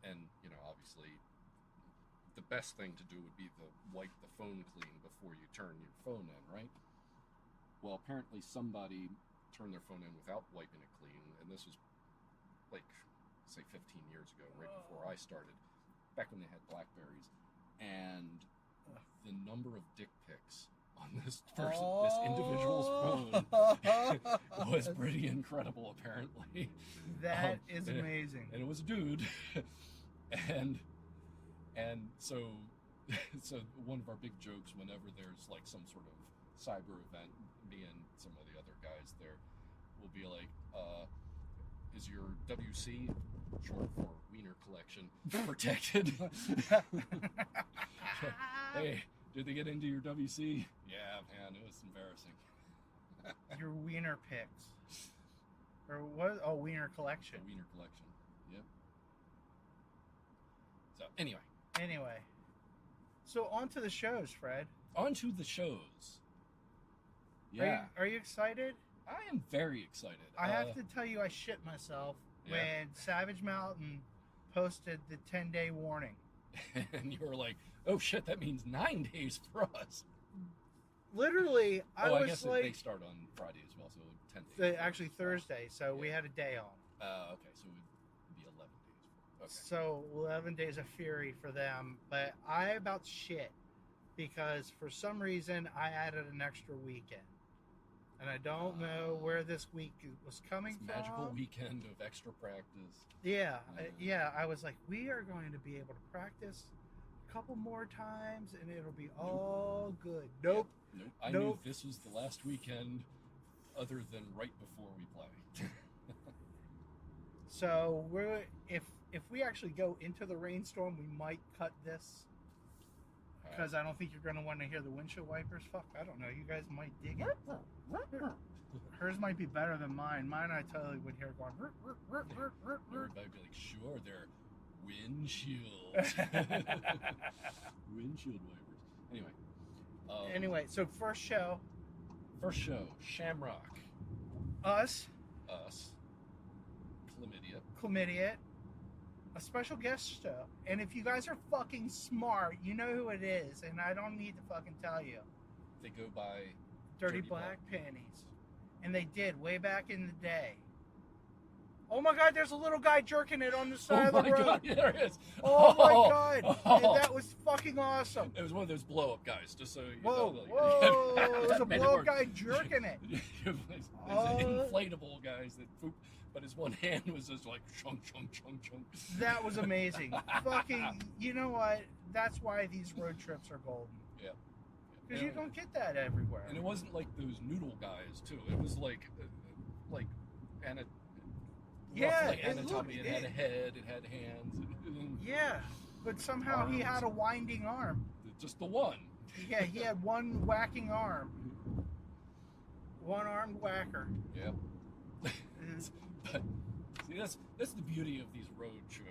Speaker 3: And, obviously, the best thing to do would be to wipe the phone clean before you turn your phone in, right? Well, apparently somebody turned their phone in without wiping it clean, and this was, like, say 15 years ago, right before I started, back when they had BlackBerries, and the number of dick pics on this individual's phone was pretty incredible, apparently.
Speaker 2: That is amazing.
Speaker 3: And it was a dude. and so one of our big jokes whenever there's like some sort of cyber event, me and some of the other guys there will be like, is your WC, short for Wiener Collection, protected? Hey, did they get into your WC? Yeah, man, it was embarrassing.
Speaker 2: Your wiener picks. Or what? Oh, wiener collection.
Speaker 3: A wiener collection. Yep. So, anyway.
Speaker 2: Anyway. So, on to the shows, Fred.
Speaker 3: On to the shows. Yeah.
Speaker 2: Are you excited?
Speaker 3: I am very excited.
Speaker 2: I have to tell you, I shit myself when Savage Mountain posted the 10-day warning.
Speaker 3: And you were like, oh shit, that means 9 days for us.
Speaker 2: Literally, I
Speaker 3: guess
Speaker 2: like...
Speaker 3: they start on Friday as well, so 10 days.
Speaker 2: Actually, Thursday, so we had a day on.
Speaker 3: Okay, so it would be 11 days. Okay.
Speaker 2: So 11 days of fury for them, but I about shit because for some reason I added an extra weekend. And I don't know where this week was coming from.
Speaker 3: Magical weekend of extra practice.
Speaker 2: Yeah, I was like, we are going to be able to practice a couple more times, and it'll be all good. Nope.
Speaker 3: Yeah, nope. I knew this was the last weekend, other than right before we play.
Speaker 2: So if we actually go into the rainstorm, we might cut this. Because I don't think you're going to want to hear the windshield wipers. Fuck, I don't know. You guys might dig it. Hers might be better than mine. Mine, I totally would hear going.
Speaker 3: Everybody would be like, sure, they're windshields. Windshield wipers.
Speaker 2: Anyway, so first show.
Speaker 3: Shamrock.
Speaker 2: Us. Chlamydia. A special guest show. And if you guys are fucking smart, you know who it is. And I don't need to fucking tell you.
Speaker 3: They go by
Speaker 2: Dirty Black Panties. And they did way back in the day. Oh my God, there's a little guy jerking it on the side of the road.
Speaker 3: God, there it is.
Speaker 2: Oh my God. Oh. That was fucking awesome.
Speaker 3: It was one of those blow up guys, just so you
Speaker 2: whoa,
Speaker 3: know.
Speaker 2: Whoa. It was a blow up guy jerking it.
Speaker 3: It's inflatable guys that poop. But his one hand was just like chunk, chunk, chunk, chunk.
Speaker 2: That was amazing. Fucking, you know what? That's why these road trips are golden.
Speaker 3: Yeah.
Speaker 2: Because you don't get that everywhere.
Speaker 3: And it wasn't like those noodle guys, too. It was like anatomy. It had a head, it had hands.
Speaker 2: Yeah, but somehow
Speaker 3: arms.
Speaker 2: He had a winding arm.
Speaker 3: Just the one.
Speaker 2: Yeah, he had one whacking arm. One-armed whacker.
Speaker 3: Yeah. But see, that's the beauty of these road shows.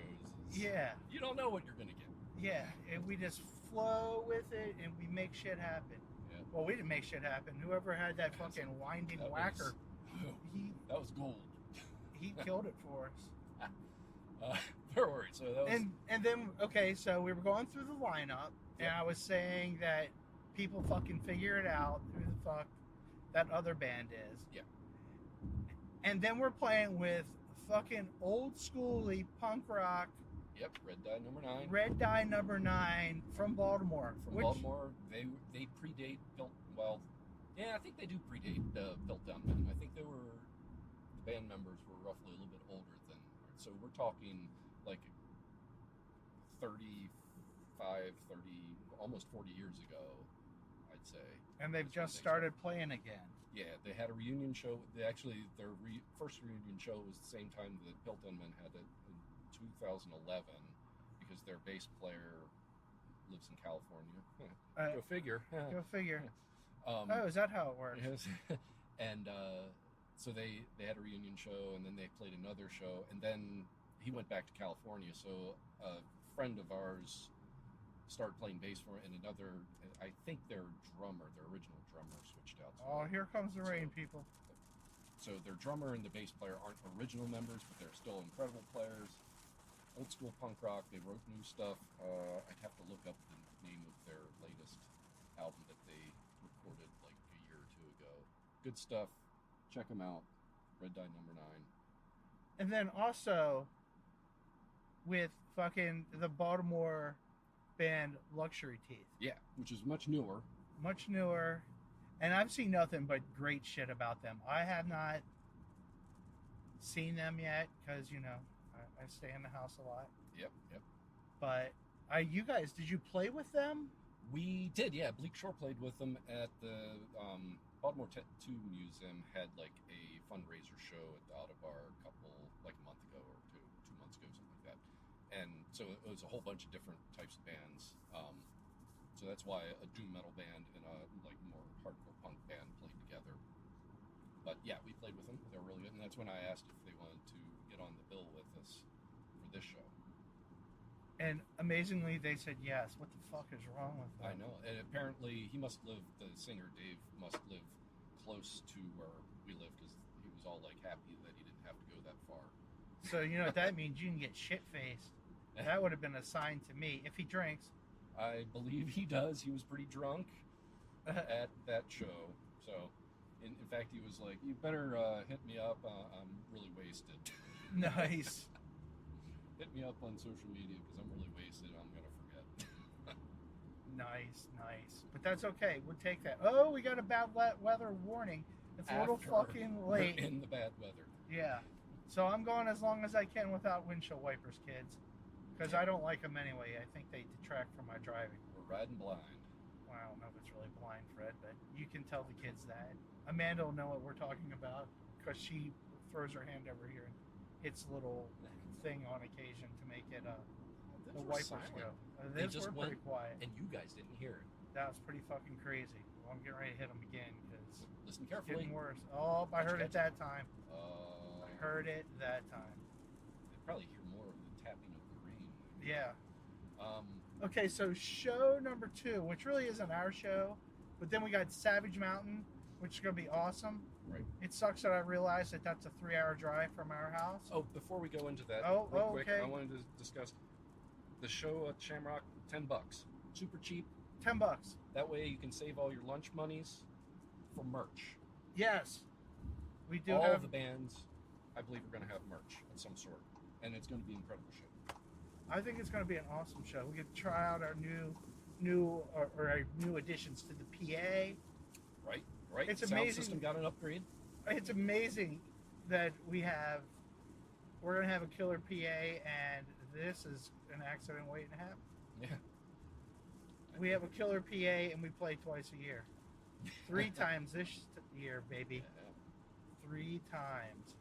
Speaker 2: Yeah.
Speaker 3: You don't know what you're gonna get.
Speaker 2: Yeah, and we just flow with it, and we make shit happen.
Speaker 3: Yeah.
Speaker 2: Well, we didn't make shit happen. Whoever had that fucking winding whacker,
Speaker 3: that was gold.
Speaker 2: He killed it for us.
Speaker 3: Don't worry. So that was.
Speaker 2: And then so we were going through the lineup, and I was saying that people fucking figure it out who the fuck that other band is.
Speaker 3: Yeah.
Speaker 2: And then we're playing with fucking old schooly punk rock.
Speaker 3: Yep, Red Dye Number 9.
Speaker 2: Red Dye Number 9 from Baltimore.
Speaker 3: Baltimore, they predate Built. Well, yeah, I think they do predate Built Down Men. I think the band members were roughly a little bit older than. So we're talking like 35, 30, almost 40 years ago, I'd say.
Speaker 2: And they've just started playing again.
Speaker 3: Yeah, they had a reunion show. Their first reunion show was the same time that Built on Men had it in 2011, because their bass player lives in California. Go figure.
Speaker 2: Go figure. Is that how it works?
Speaker 3: Yes. And so they had a reunion show, and then they played another show, and then he went back to California. So a friend of ours started playing bass for it, and I think their original drummer switched out.
Speaker 2: Oh, here comes the rain, people.
Speaker 3: So their drummer and the bass player aren't original members, but they're still incredible players. Old school punk rock. They wrote new stuff. I'd have to look up the name of their latest album that they recorded like a year or two ago. Good stuff. Check them out. Red Dye Number 9.
Speaker 2: And then also with fucking the Baltimore band Luxury Teeth.
Speaker 3: Yeah, which is much newer.
Speaker 2: Much newer. And I've seen nothing but great shit about them. I have not seen them yet because, I stay in the house a lot.
Speaker 3: Yep.
Speaker 2: But you guys, did you play with them?
Speaker 3: We did, yeah. Bleak Shore played with them at the Baltimore Tattoo Museum. Had like a fundraiser show at the Autobar a month ago or 2 months ago, something like that. And so it was a whole bunch of different types of bands. So that's why a doom metal band and a like more hardcore punk band played together. that's when I asked if they wanted to get on the bill with us for this show.
Speaker 2: And amazingly, they said yes. What the fuck is wrong with them?
Speaker 3: I know. And apparently, he must live, the singer Dave must live close to where we live, because he was all like happy that he didn't have to go that far.
Speaker 2: So you know what that means? You can get shit-faced. That would have been a sign to me. If he drinks.
Speaker 3: I believe he does. He was pretty drunk at that show. So, in fact, he was like, "You better hit me up. I'm really wasted."
Speaker 2: Nice.
Speaker 3: Hit me up on social media because I'm really wasted. I'm gonna forget.
Speaker 2: Nice. But that's okay. We'll take that. Oh, we got a bad weather warning. It's a little fucking late.
Speaker 3: We're in the bad weather.
Speaker 2: Yeah. So I'm going as long as I can without windshield wipers, kids. Because I don't like them anyway. I think they detract from my driving.
Speaker 3: We're riding blind.
Speaker 2: Well, I don't know if it's really blind, Fred, but you can tell the kids that. Amanda will know what we're talking about because she throws her hand over here and hits a little thing on occasion to make it the wipers go. They were pretty quiet.
Speaker 3: And you guys didn't hear it.
Speaker 2: That was pretty fucking crazy. Well, I'm getting ready to hit them again because
Speaker 3: Listen
Speaker 2: it's
Speaker 3: carefully.
Speaker 2: getting worse. Oh, I heard it that time.
Speaker 3: I
Speaker 2: Heard it that time.
Speaker 3: They'd probably hear more of the tapping of the rain.
Speaker 2: Yeah.
Speaker 3: Um,
Speaker 2: Okay, so show number 2, which really isn't our show, but then we got Savage Mountain, which is going to be awesome.
Speaker 3: Right.
Speaker 2: It sucks that I realized that that's a 3-hour drive from our house.
Speaker 3: Oh, before we go into that,
Speaker 2: real
Speaker 3: quick,
Speaker 2: okay.
Speaker 3: I wanted to discuss the show at Shamrock. $10, super cheap.
Speaker 2: $10.
Speaker 3: That way you can save all your lunch monies for merch.
Speaker 2: Yes, we do
Speaker 3: all
Speaker 2: have
Speaker 3: the bands. I believe we're going to have merch of some sort, and it's going to be an incredible show.
Speaker 2: I think it's going to be an awesome show. We get to try out our new additions to the PA.
Speaker 3: Right.
Speaker 2: It's
Speaker 3: Sound
Speaker 2: amazing.
Speaker 3: system got an upgrade.
Speaker 2: It's amazing that we're going to have a killer PA, and this is an accident waiting to happen.
Speaker 3: Yeah.
Speaker 2: We have a killer PA, and we play twice a year. 3 times this year, baby.
Speaker 3: Yeah.
Speaker 2: 3 times.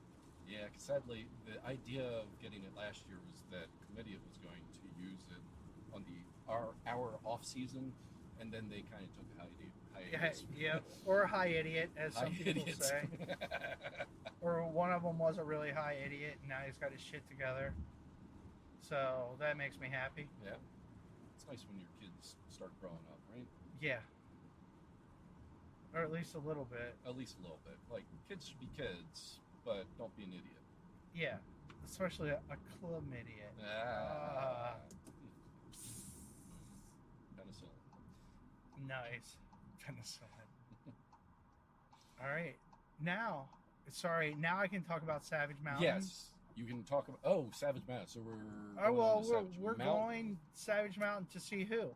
Speaker 3: Yeah, 'cause sadly, the idea of getting it last year was that Comedia was going to use it on our off season, and then they kind of took a hiatus.
Speaker 2: Yeah, or a high idiot, as some
Speaker 3: High
Speaker 2: people
Speaker 3: idiots.
Speaker 2: say. Or one of them was a really high idiot, and now he's got his shit together. So that makes me happy.
Speaker 3: Yeah. It's nice when your kids start growing up, right?
Speaker 2: Yeah. Or at least a little bit.
Speaker 3: At least a little bit. Like, kids should be kids, but don't be an idiot.
Speaker 2: Yeah. Especially a chlamydia.
Speaker 3: Penicillin.
Speaker 2: Nice. Penicillin. All right. Now I can talk about Savage Mountain.
Speaker 3: Yes. You can talk about... Oh, Savage Mountain. So we're...
Speaker 2: Oh,
Speaker 3: going
Speaker 2: well,
Speaker 3: on to Savage
Speaker 2: we're
Speaker 3: Mountain.
Speaker 2: going Savage Mountain to see who?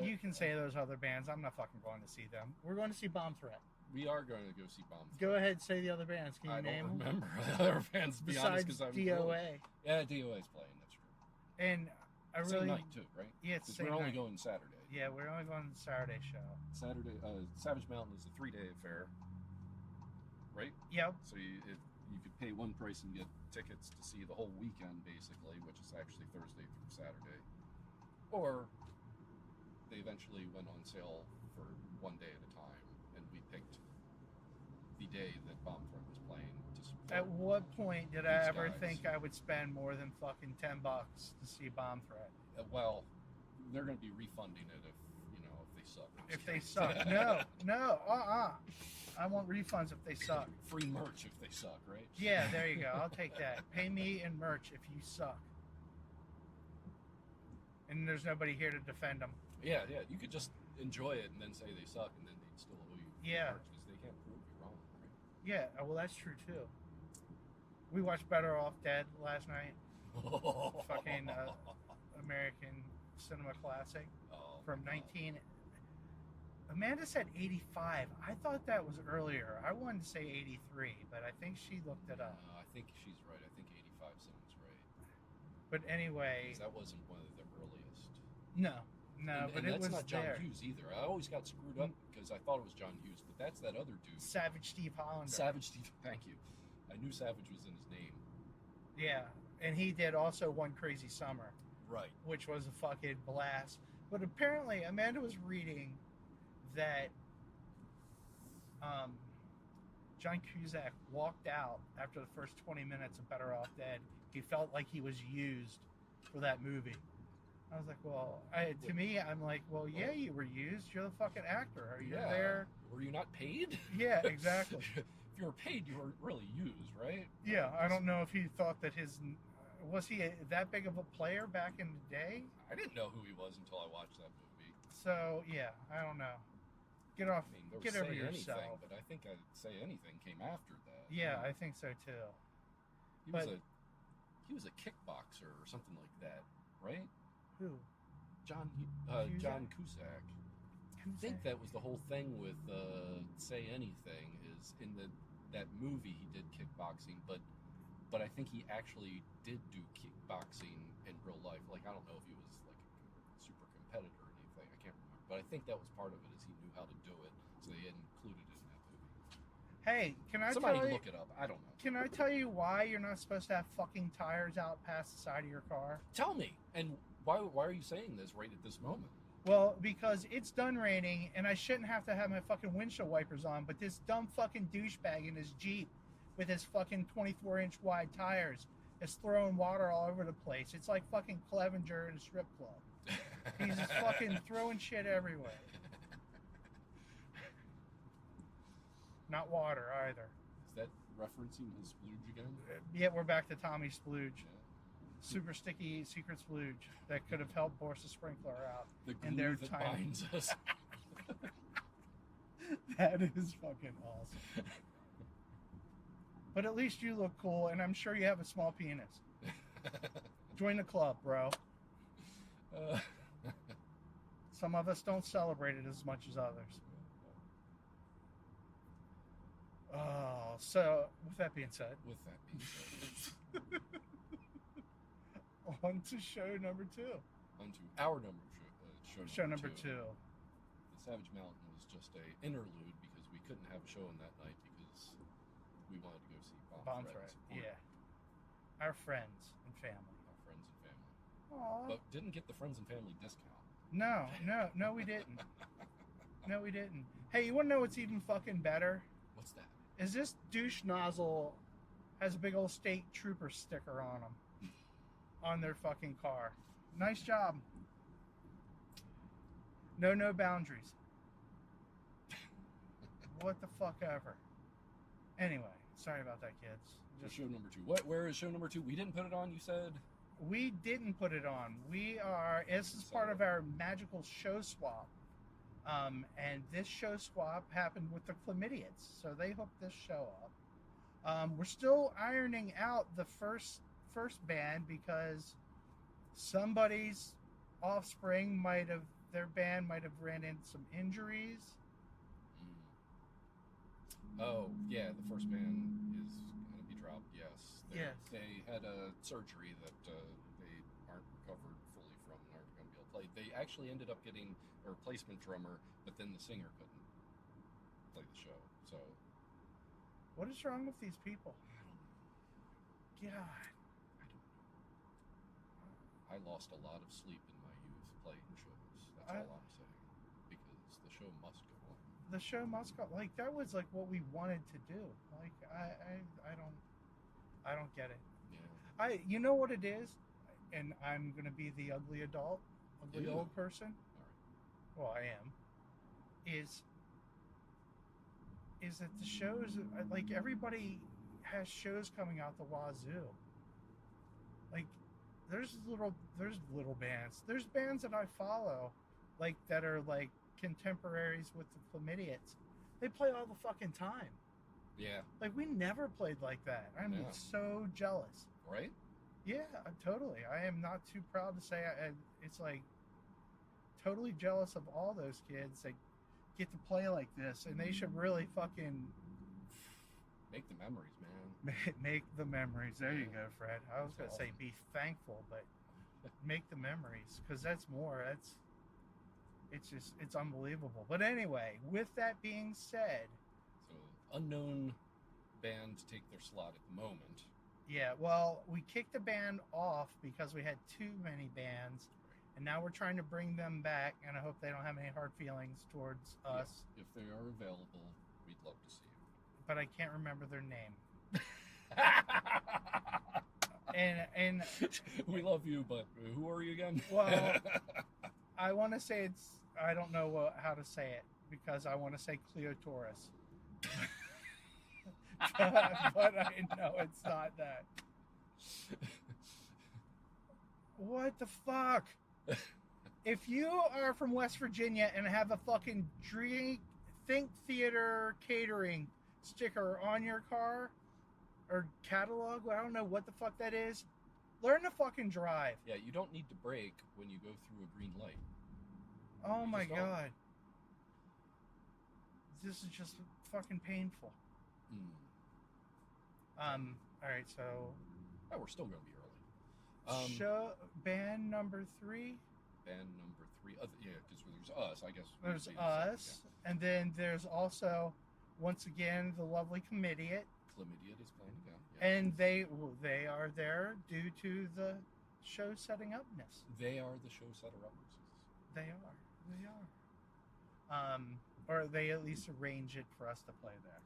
Speaker 2: You can say those other bands. I'm not fucking going to see them. We're going to see Bomb Threat.
Speaker 3: We are going to go see Bomb Threat.
Speaker 2: Go ahead, say the other bands. Can you
Speaker 3: I
Speaker 2: name
Speaker 3: don't
Speaker 2: them?
Speaker 3: remember the other bands, to be honest,
Speaker 2: Besides
Speaker 3: because I'm...
Speaker 2: DOA.
Speaker 3: Yeah, DOA's playing, that's true.
Speaker 2: And I
Speaker 3: Same
Speaker 2: really...
Speaker 3: night, too, right?
Speaker 2: Yeah, it's
Speaker 3: 'Cause
Speaker 2: the same
Speaker 3: we're only
Speaker 2: night.
Speaker 3: going Saturday.
Speaker 2: Yeah, we're only going to the Saturday show.
Speaker 3: Saturday, Savage Mountain is a 3-day affair, right?
Speaker 2: Yep.
Speaker 3: So you could pay one price and get tickets to see the whole weekend, basically, which is actually Thursday through Saturday. Or they eventually went on sale for 1 day at a time, and we picked the day that Bomb Threat was playing to support.
Speaker 2: At what point did I
Speaker 3: these
Speaker 2: ever
Speaker 3: guys.
Speaker 2: think I would spend more than fucking $10 to see Bomb Threat?
Speaker 3: Well, they're going to be refunding it if they suck.
Speaker 2: If they suck. No. I want refunds if they suck.
Speaker 3: Free merch if they suck, right?
Speaker 2: Yeah, there you go. I'll take that. Pay me in merch if you suck. And there's nobody here to defend them.
Speaker 3: Yeah. You could just enjoy it and then say they suck, and then they'd still owe you
Speaker 2: Yeah.
Speaker 3: merch because they can't prove you wrong, right?
Speaker 2: Yeah, well, that's true, too. We watched Better Off Dead last night. Fucking American cinema classic from 19... Amanda said 85. I thought that was earlier. I wanted to say 83, but I think she looked it up.
Speaker 3: I think she's right. I think 85 sounds right.
Speaker 2: But anyway...
Speaker 3: 'Cause that wasn't one of the earliest.
Speaker 2: No,
Speaker 3: and
Speaker 2: but it
Speaker 3: that's
Speaker 2: was
Speaker 3: not John
Speaker 2: there.
Speaker 3: Hughes either. I always got screwed up because I thought it was John Hughes, but that's that other dude.
Speaker 2: Savage Steve Hollander.
Speaker 3: Savage Steve. Thank you. I knew Savage was in his name.
Speaker 2: Yeah, and he did also One Crazy Summer,
Speaker 3: Right.
Speaker 2: which was a fucking blast. But apparently, Amanda was reading that John Cusack walked out after the first 20 minutes of Better Off Dead. He felt like he was used for that movie. I was like, well, to me, I'm like, well, yeah, you were used. You're the fucking actor. Are you there?
Speaker 3: Were you not paid?
Speaker 2: Yeah, exactly.
Speaker 3: If you were paid, you were really used, right?
Speaker 2: Yeah, I don't know if he thought that was he that big of a player back in the day?
Speaker 3: I didn't know who he was until I watched that movie.
Speaker 2: So, yeah, I don't know. Get off,
Speaker 3: I mean, there was
Speaker 2: get over
Speaker 3: Say
Speaker 2: yourself.
Speaker 3: Anything, but I think I'd Say Anything came after that.
Speaker 2: Yeah, I think so too.
Speaker 3: He was a kickboxer or something like that, right?
Speaker 2: Who?
Speaker 3: John Cusack. I think that was the whole thing with Say Anything is in that movie he did kickboxing, but I think he actually did do kickboxing in real life. Like, I don't know if he was like a super competitor or anything. I can't remember, but I think that was part of it is he knew how to do it, so they included it in that movie.
Speaker 2: Hey, can I
Speaker 3: Somebody
Speaker 2: tell you?
Speaker 3: look it up. I don't know.
Speaker 2: Can I tell you why you're not supposed to have fucking tires out past the side of your car?
Speaker 3: Tell me. And why are you saying this right at this moment?
Speaker 2: Well, because it's done raining, and I shouldn't have to have my fucking windshield wipers on, but this dumb fucking douchebag in his Jeep with his fucking 24-inch wide tires is throwing water all over the place. It's like fucking Clevenger in a strip club. He's just fucking throwing shit everywhere. Not water, either.
Speaker 3: Is that referencing his splooge again?
Speaker 2: Yeah, we're back to Tommy Splooge.
Speaker 3: Yeah.
Speaker 2: Super sticky secret splooge that could have helped Boris the Sprinkler out.
Speaker 3: The glue
Speaker 2: in their
Speaker 3: that
Speaker 2: time.
Speaker 3: binds us.
Speaker 2: That is fucking awesome. But at least you look cool, and I'm sure you have a small penis. Join the club, bro. Some of us don't celebrate it as much as others. Oh, so with that being said, on to show number 2.
Speaker 3: On to our show
Speaker 2: number two.
Speaker 3: The Savage Mountain was just a interlude because we couldn't have a show on that night because we wanted to go see Bomb Threat.
Speaker 2: Yeah. Our friends and family. Aww.
Speaker 3: But didn't get the friends and family discount.
Speaker 2: No, we didn't. No, we didn't. Hey, you want to know what's even fucking better?
Speaker 3: What's that?
Speaker 2: Is this douche nozzle has a big old state trooper sticker on them. On their fucking car. Nice job. No boundaries. What the fuck ever. Anyway, sorry about that, kids.
Speaker 3: Just show number 2. Where is show number 2? We didn't put it on, you said?
Speaker 2: We didn't put it on. This is part of our magical show swap. And this show swap happened with the Chlamydians. So they hooked this show up. We're still ironing out the first band because somebody's offspring their band might have ran into some injuries.
Speaker 3: Oh, yeah, the first band is going to be dropped, yes.
Speaker 2: Yes.
Speaker 3: They had a surgery that they aren't recovered fully from and aren't going to be able to play. They actually ended up getting a replacement drummer, but then the singer couldn't play the show, so...
Speaker 2: What is wrong with these people?
Speaker 3: I don't know.
Speaker 2: God.
Speaker 3: I lost a lot of sleep in my youth playing shows. That's all I'm saying. Because the show must go on.
Speaker 2: The show must go. Like, that was like what we wanted to do. Like, I don't get it.
Speaker 3: Yeah.
Speaker 2: You know what it is? And I'm gonna be the ugly old person.
Speaker 3: All right.
Speaker 2: Well, I am. Is that the shows, like, everybody has shows coming out the wazoo. Like, there's little bands. There's bands that I follow, like, that are, like, contemporaries with the Chlamydians. They play all the fucking time.
Speaker 3: Yeah.
Speaker 2: Like, we never played like that. I'm so jealous.
Speaker 3: Right?
Speaker 2: Yeah, totally. I am not too proud to say it's like totally jealous of all those kids that get to play like this, and they should really fucking
Speaker 3: make the memories, man.
Speaker 2: Make the memories. There you go, Fred. I was going to say
Speaker 3: awesome.
Speaker 2: be thankful, but make the memories, because that's more. It's unbelievable. But anyway, with that being said,
Speaker 3: so unknown band to take their slot at the moment.
Speaker 2: Yeah, well, we kicked the band off because we had too many bands, and now we're trying to bring them back, and I hope they don't have any hard feelings towards us.
Speaker 3: If they are available, we'd love to see you.
Speaker 2: but I can't remember their name. And
Speaker 3: we love you, but who are you again?
Speaker 2: Well, I want to say I don't know how to say it because I want to say Cleotaurus. But I know it's not that. What the fuck? If you are from West Virginia and have a fucking Think Theater Catering sticker on your car or catalog, I don't know what the fuck that is, learn to fucking drive.
Speaker 3: Yeah, you don't need to brake when you go through a green light.
Speaker 2: Oh my god. This is just fucking painful. Alright, so...
Speaker 3: Oh, we're still going to be early.
Speaker 2: Show band number 3.
Speaker 3: Band number 3. Yeah, because there's us, I guess.
Speaker 2: There's us. Yeah. And then there's also, once again, the lovely Chlamydia.
Speaker 3: Chlamydia is playing again. Yeah.
Speaker 2: And they are there due to the show setting upness.
Speaker 3: They are the show setter uppers.
Speaker 2: They are. Or they at least arrange it for us to play there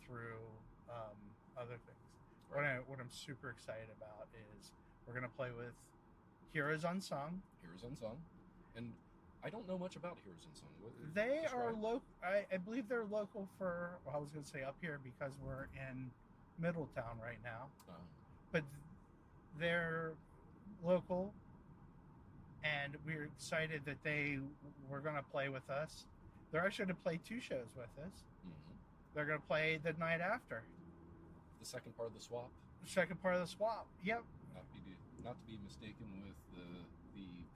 Speaker 2: through other things. Right. What I'm super excited about is we're going to play with Heroes Unsung.
Speaker 3: Heroes Unsung. And I don't know much about Heroes Unsung.
Speaker 2: They are local. I believe they're local for, well, I was going to say up here because we're in Middletown right now. But they're local, and we're excited that they were going to play with us. They're actually going to play 2 shows with us. Mm-hmm. They're going to play the night after.
Speaker 3: The second part of the swap?
Speaker 2: The second part of the swap, yep.
Speaker 3: Not to be mistaken with the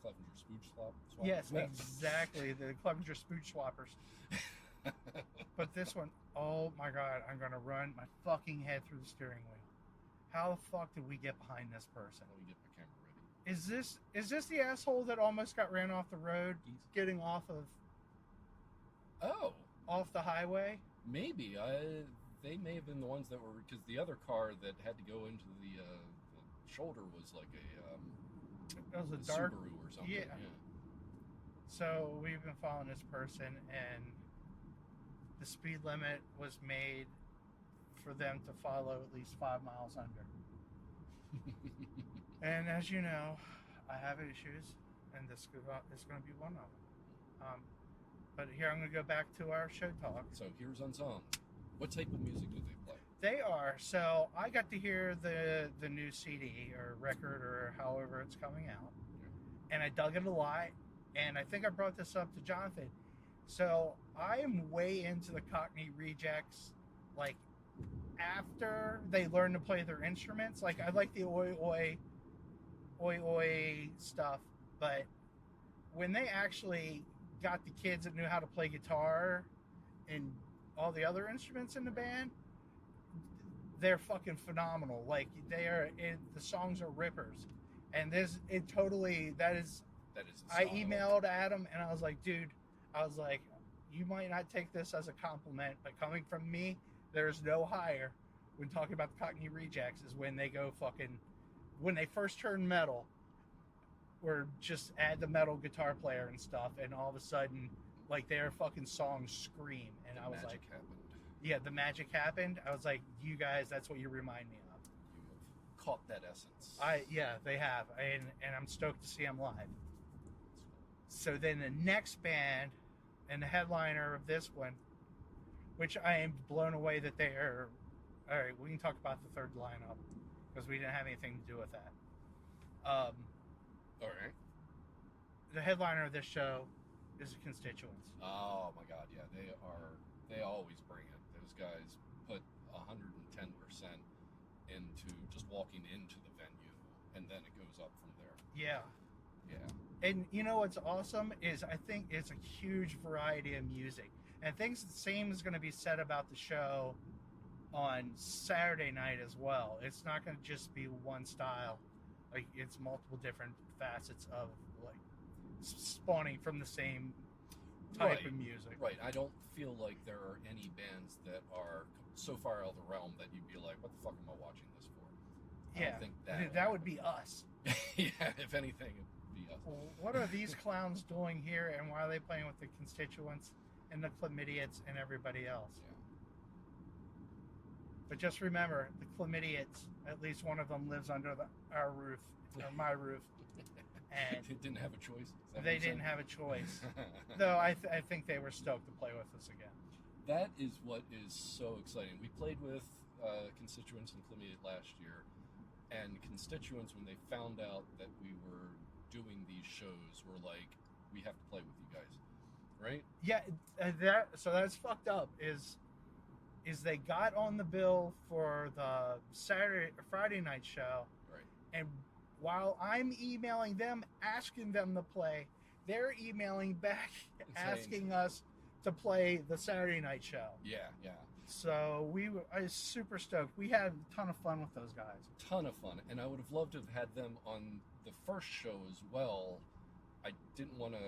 Speaker 3: Clevenger Spooch swap.
Speaker 2: Yes, exactly. The Clevenger Spooch swappers. But this one, oh my god, I'm going to run my fucking head through the steering wheel. How the fuck did we get behind this person?
Speaker 3: Let me get my camera ready.
Speaker 2: Is this the asshole that almost got ran off the road getting off of...
Speaker 3: Oh.
Speaker 2: Off the highway?
Speaker 3: Maybe. They may have been the ones that were... Because the other car that had to go into the shoulder was like
Speaker 2: it was a dark
Speaker 3: Subaru or something. Yeah.
Speaker 2: So we've been following this person, and the speed limit was made for them to follow at least 5 miles under. And as you know, I have issues, and this is going to be one of them. But here I'm going to go back to our show talk.
Speaker 3: So Here's Unsung. What type of music do they play?
Speaker 2: They are. So I got to hear the new CD or record or however it's coming out. And I dug it a lot. And I think I brought this up to Jonathan. So I am way into the Cockney Rejects, like, after they learn to play their instruments. Like, I like the oi stuff. But when they actually got the kids that knew how to play guitar and all the other instruments in the band, they're fucking phenomenal. Like, the songs are rippers. And that is I emailed Adam and I was like, dude, you might not take this as a compliment, but coming from me, there's no higher when talking about the Cockney Rejects is when they go when they first turn metal, or just add the metal guitar player and stuff, and all of a sudden, like, their fucking songs scream. And I was like,
Speaker 3: happened.
Speaker 2: Yeah, the magic happened. I was like, you guys, that's what you remind me of.
Speaker 3: You have caught that essence.
Speaker 2: Yeah, they have, and I'm stoked to see them live. So then the next band, and the headliner of this one, which I am blown away that they are... All right, we can talk about the third lineup, because we didn't have anything to do with that.
Speaker 3: All right.
Speaker 2: The headliner of this show is the Constituents.
Speaker 3: Oh my God, yeah, they always bring it. Those guys put 110% into just walking into the venue, and then it goes up from there.
Speaker 2: Yeah.
Speaker 3: Yeah.
Speaker 2: And you know what's awesome is I think it's a huge variety of music. And I think the same is going to be said about the show on Saturday night as well. It's not going to just be one style. Like, it's multiple different facets of, like, spawning from the same type of music.
Speaker 3: Right. I don't feel like there are any bands that are so far out of the realm that you'd be like, what the fuck am I watching this for? I don't think
Speaker 2: that would be us.
Speaker 3: Yeah, if anything, it would be us.
Speaker 2: Well, what are these clowns doing here, and why are they playing with the Constituents and the Chlamydians and everybody else?
Speaker 3: Yeah.
Speaker 2: But just remember, the chlamydians, at least one of them lives under our roof, or my roof. And
Speaker 3: they didn't have a choice.
Speaker 2: They didn't have a choice. Though I think they were stoked to play with us again.
Speaker 3: That is what is so exciting. We played with constituents in chlamydia last year, and constituents, when they found out that we were doing these shows, were like, we have to play with you guys, right?
Speaker 2: Yeah, so that's fucked up. Is they got on the bill for the Friday night show,
Speaker 3: right?
Speaker 2: And while I'm emailing them, asking them to play, they're emailing back, asking us to play the Saturday night show.
Speaker 3: Yeah.
Speaker 2: So I was super stoked. We had a ton of fun with those guys.
Speaker 3: Ton of fun, and I would have loved to have had them on the first show as well. I didn't want to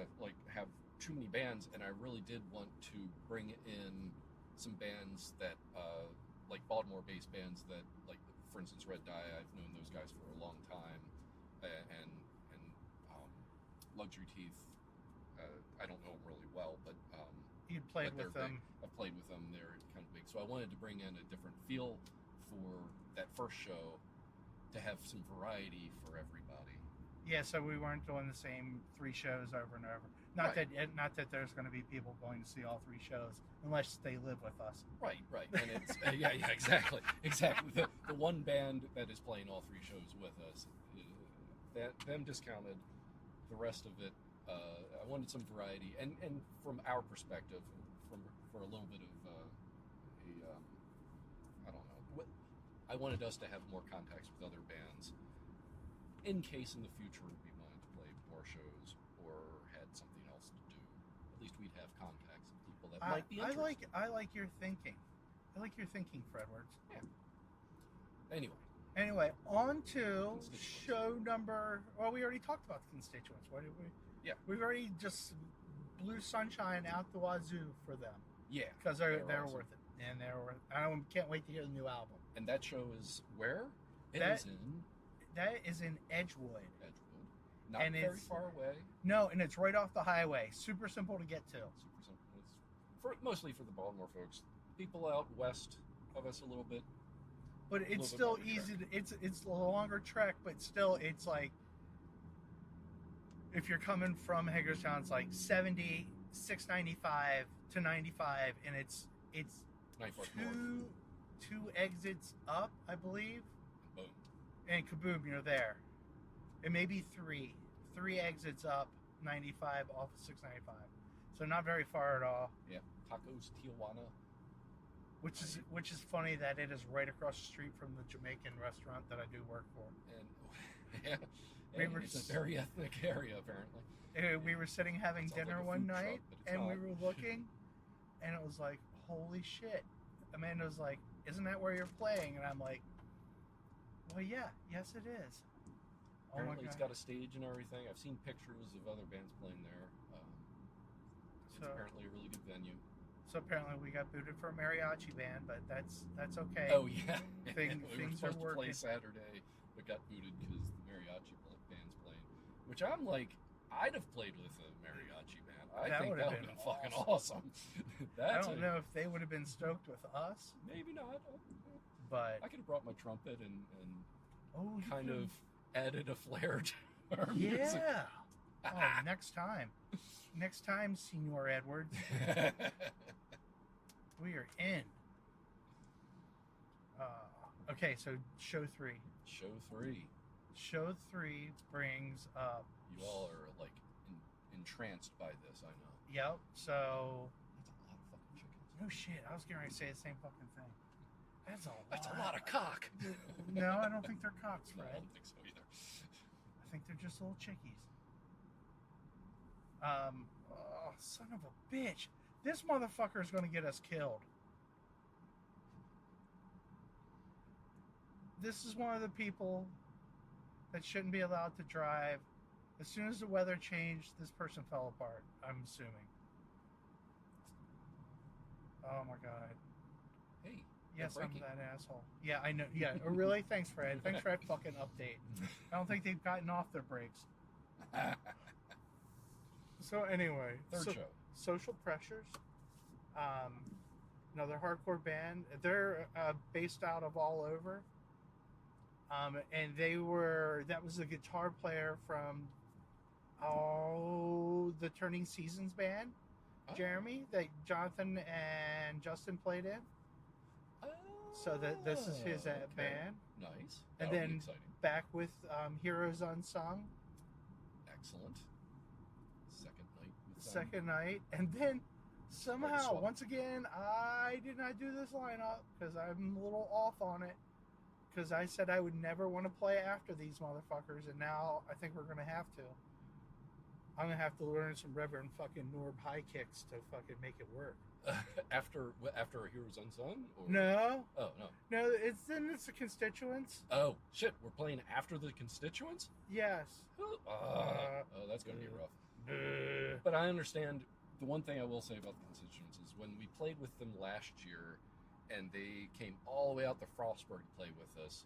Speaker 3: have too many bands, and I really did want to bring in some bands that like Baltimore-based bands that, like, for instance, Red Dye. I've known those guys for a long time, and Luxury Teeth. I don't know them really well, but
Speaker 2: you played with them.
Speaker 3: I've played with them. They're kind of big, so I wanted to bring in a different feel for that first show, to have some variety for everybody.
Speaker 2: Yeah, so we weren't doing the same 3 shows over and over. Not that there's going to be people going to see all 3 shows unless they live with us.
Speaker 3: Right. And it's yeah, exactly. The one band that is playing all 3 shows with us, them discounted. The rest of it, I wanted some variety, and from our perspective, for a little bit of I don't know. I wanted us to have more contacts with other bands, in case in the future we wanted to play more shows or had something else to do. At least we'd have contacts with people that might be interested.
Speaker 2: I like your thinking. I like your thinking, Fredwards.
Speaker 3: Yeah.
Speaker 2: Anyway, on to show number. Well, we already talked about the constituents. What did we?
Speaker 3: Yeah.
Speaker 2: We've already just blew sunshine out the wazoo for them.
Speaker 3: Yeah.
Speaker 2: Because they're
Speaker 3: awesome.
Speaker 2: worth it, and I can't wait to hear the new album.
Speaker 3: And that show is where?
Speaker 2: That is in Edgewood.
Speaker 3: Not
Speaker 2: and
Speaker 3: very far away.
Speaker 2: No, and it's right off the highway. Super simple to get to.
Speaker 3: Super simple. It's mostly for the Baltimore folks. People out west of us a little bit.
Speaker 2: But it's still easy. It's a longer trek, but still, it's like, if you're coming from Hagerstown, it's like 70, 695 to 95, and it's two exits up, I believe.
Speaker 3: Boom.
Speaker 2: And kaboom, you're there. It may be three exits up 95 off of 695. So not very far at all.
Speaker 3: Yeah. Tacos Tijuana.
Speaker 2: Which is funny that it is right across the street from the Jamaican restaurant that I do work for.
Speaker 3: And it's a very ethnic area, apparently.
Speaker 2: We were sitting having dinner one night, and
Speaker 3: not.
Speaker 2: we were looking, and it was like, holy shit. Amanda was like, isn't that where you're playing? And I'm like, well, yeah, yes it is.
Speaker 3: Apparently it's got a stage and everything. I've seen pictures of other bands playing there. It's apparently a really good venue.
Speaker 2: So apparently we got booted for a mariachi band, but that's okay.
Speaker 3: Oh yeah, we were
Speaker 2: things are
Speaker 3: supposed to
Speaker 2: working.
Speaker 3: play Saturday, but got booted because the mariachi band's playing. Which I'm like, I'd have played with a mariachi band. I think that would have been fucking awesome.
Speaker 2: I don't know if they would have been stoked with us.
Speaker 3: Maybe not.
Speaker 2: But
Speaker 3: I could have brought my trumpet and kind of added a flair to our music.
Speaker 2: Yeah. Oh, next time, Senor Edwards. We are in. Okay, so show 3. Show 3 brings up.
Speaker 3: You all are like entranced by this, I know.
Speaker 2: Yep. So.
Speaker 3: That's a lot of fucking chickens.
Speaker 2: No shit. I was going to say the same fucking thing. That's
Speaker 3: a lot of cock.
Speaker 2: No, I don't think they're cocks, Fred.
Speaker 3: No, I don't think so either.
Speaker 2: I think they're just little chickies. Son of a bitch. This motherfucker is going to get us killed. This is one of the people that shouldn't be allowed to drive. As soon as the weather changed, this person fell apart, I'm assuming. Oh my god.
Speaker 3: Hey.
Speaker 2: Yes, I'm that asshole. Yeah, I know. Yeah, really? Thanks, Fred. Thanks for that fucking update. I don't think they've gotten off their brakes. So anyway,
Speaker 3: third show.
Speaker 2: Social pressures. another hardcore band. They're based out of all over. And that was the guitar player from the Turning Seasons band, Jeremy, that Jonathan and Justin played in. So this is his band.
Speaker 3: Nice.
Speaker 2: And
Speaker 3: That'll
Speaker 2: then
Speaker 3: be exciting.
Speaker 2: back with Heroes Unsung.
Speaker 3: Excellent.
Speaker 2: Second night. And then somehow, once again, I did not do this lineup because I'm a little off on it. Because I said I would never want to play after these motherfuckers, and now I think we're going to have to. I'm going to have to learn some Reverend fucking Norb high kicks to fucking make it work.
Speaker 3: After a Heroes Unsung? Or?
Speaker 2: No.
Speaker 3: Oh, no.
Speaker 2: No, it's the Constituents.
Speaker 3: Oh, shit. We're playing after the Constituents?
Speaker 2: Yes.
Speaker 3: That's going to be rough. But I understand. The one thing I will say about the Constituents is when we played with them last year and they came all the way out to Frostburg to play with us,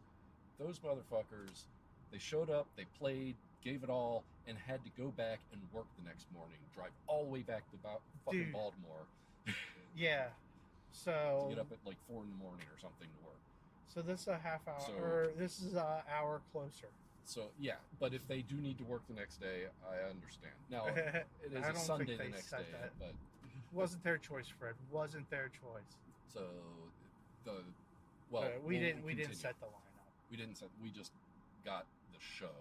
Speaker 3: those motherfuckers, they showed up, they played, gave it all, and had to go back and work the next morning, drive all the way back to fucking Baltimore.
Speaker 2: Yeah. So
Speaker 3: to get up at like 4 a.m. or something to work.
Speaker 2: So this is a half hour, or this is an hour closer.
Speaker 3: So yeah, but if they do need to work the next day, I understand. Now it is a Sunday the next day, but
Speaker 2: it wasn't their choice, Fred. Wasn't their choice.
Speaker 3: So
Speaker 2: we didn't set the lineup.
Speaker 3: We didn't set. We just got the show.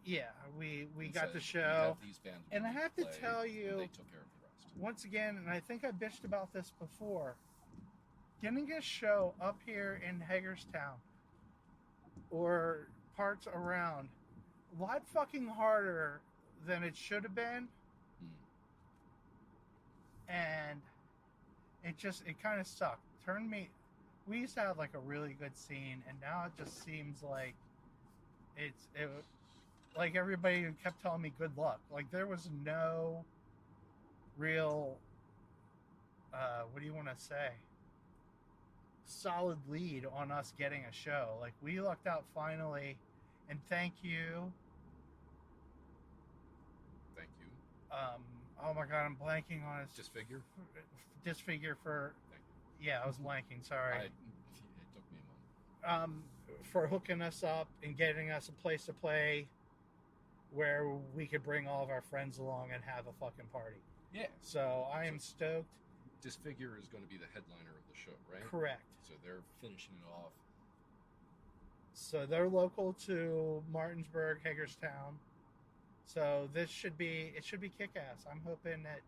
Speaker 2: Yeah, we got the show,
Speaker 3: these bands
Speaker 2: and I have to tell you,
Speaker 3: they took care of the rest.
Speaker 2: Once again, and I think I bitched about this before. Getting a show up here in Hagerstown or parts around a lot fucking harder than it should have been, and it kind of sucked. We used to have like a really good scene, and now it just seems like like everybody kept telling me good luck. Like there was no real what do you want to say, solid lead on us getting a show. Like we lucked out finally, and thank you. Oh my god, I'm blanking on his disfigure for. Yeah, I was blanking. Sorry.
Speaker 3: It took me a moment.
Speaker 2: For hooking us up and getting us a place to play where we could bring all of our friends along and have a fucking party.
Speaker 3: Yeah.
Speaker 2: So I am stoked.
Speaker 3: Disfigure is going to be the headliner of the show, right?
Speaker 2: Correct.
Speaker 3: So they're finishing it off.
Speaker 2: So they're local to Martinsburg, Hagerstown. So it should be kick-ass. I'm hoping that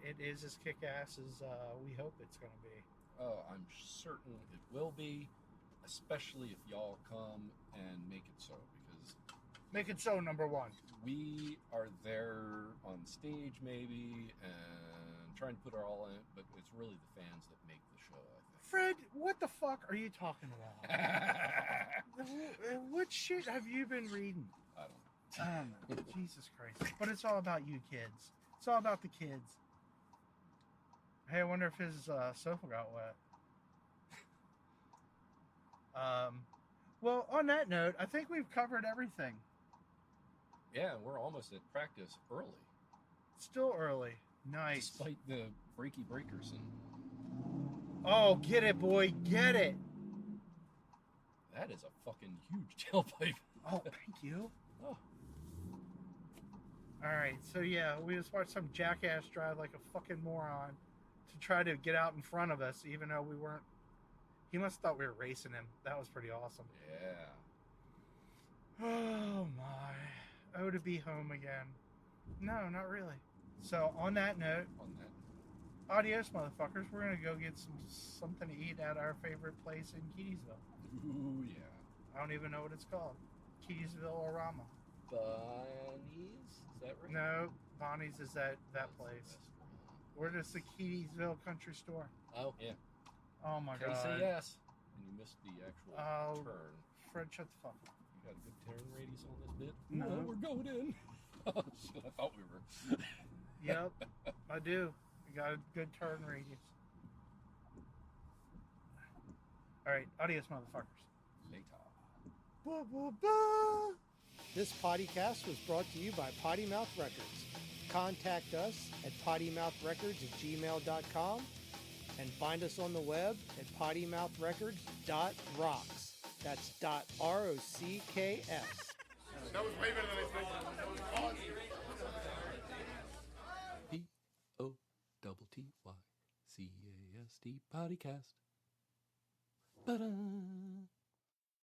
Speaker 2: it is as kick-ass as we hope it's going to be.
Speaker 3: Oh, I'm certain it will be, especially if y'all come and make it so, because...
Speaker 2: Make it so, number one.
Speaker 3: We are there on stage, maybe, and trying to put our all in it, but it's really the fans that make the show, I think.
Speaker 2: Fred, what the fuck are you talking about? What shit have you been reading?
Speaker 3: I don't know.
Speaker 2: Jesus Christ. But it's all about you kids. It's all about the kids. Hey, I wonder if his sofa got wet. Well, on that note, I think we've covered everything.
Speaker 3: Yeah, we're almost at practice early.
Speaker 2: Still early. Nice.
Speaker 3: Despite the breaky breakers.
Speaker 2: Oh, get it, boy. Get it.
Speaker 3: That is a fucking huge tailpipe.
Speaker 2: Oh, thank you.
Speaker 3: Oh.
Speaker 2: Alright, so yeah, we just watched some jackass drive like a fucking moron to try to get out in front of us, even though we weren't. He must have thought we were racing him. That was pretty awesome.
Speaker 3: Yeah.
Speaker 2: Oh my. Oh, to be home again. No, not really. So, on that note, adios, motherfuckers. We're going to go get something to eat at our favorite place in Keysville.
Speaker 3: Ooh, yeah.
Speaker 2: I don't even know what it's called. Keysville or Rama.
Speaker 3: Bonnie's? Is that right?
Speaker 2: No, Bonnie's is that place. We're just the Keysville Country Store.
Speaker 3: Oh, yeah.
Speaker 2: Oh, my God.
Speaker 3: Say yes. And you missed the actual turn.
Speaker 2: Fred, shut the fuck up.
Speaker 3: You got a good turn radius on this bit?
Speaker 2: No.
Speaker 3: Oh, we're going in. Oh, shit, I thought we were.
Speaker 2: Yep, I do. We got a good turn radius. All right, adios, motherfuckers.
Speaker 3: Later.
Speaker 2: Ba, ba, ba. This podcast was brought to you by Potty Mouth Records. Contact us at pottymouthrecords@gmail.com.
Speaker 4: And find us on the web at pottymouthrecords.rocks. That's .rocks.
Speaker 5: That was way better than I expected. That was awesome.
Speaker 3: POTTYCAST podcast.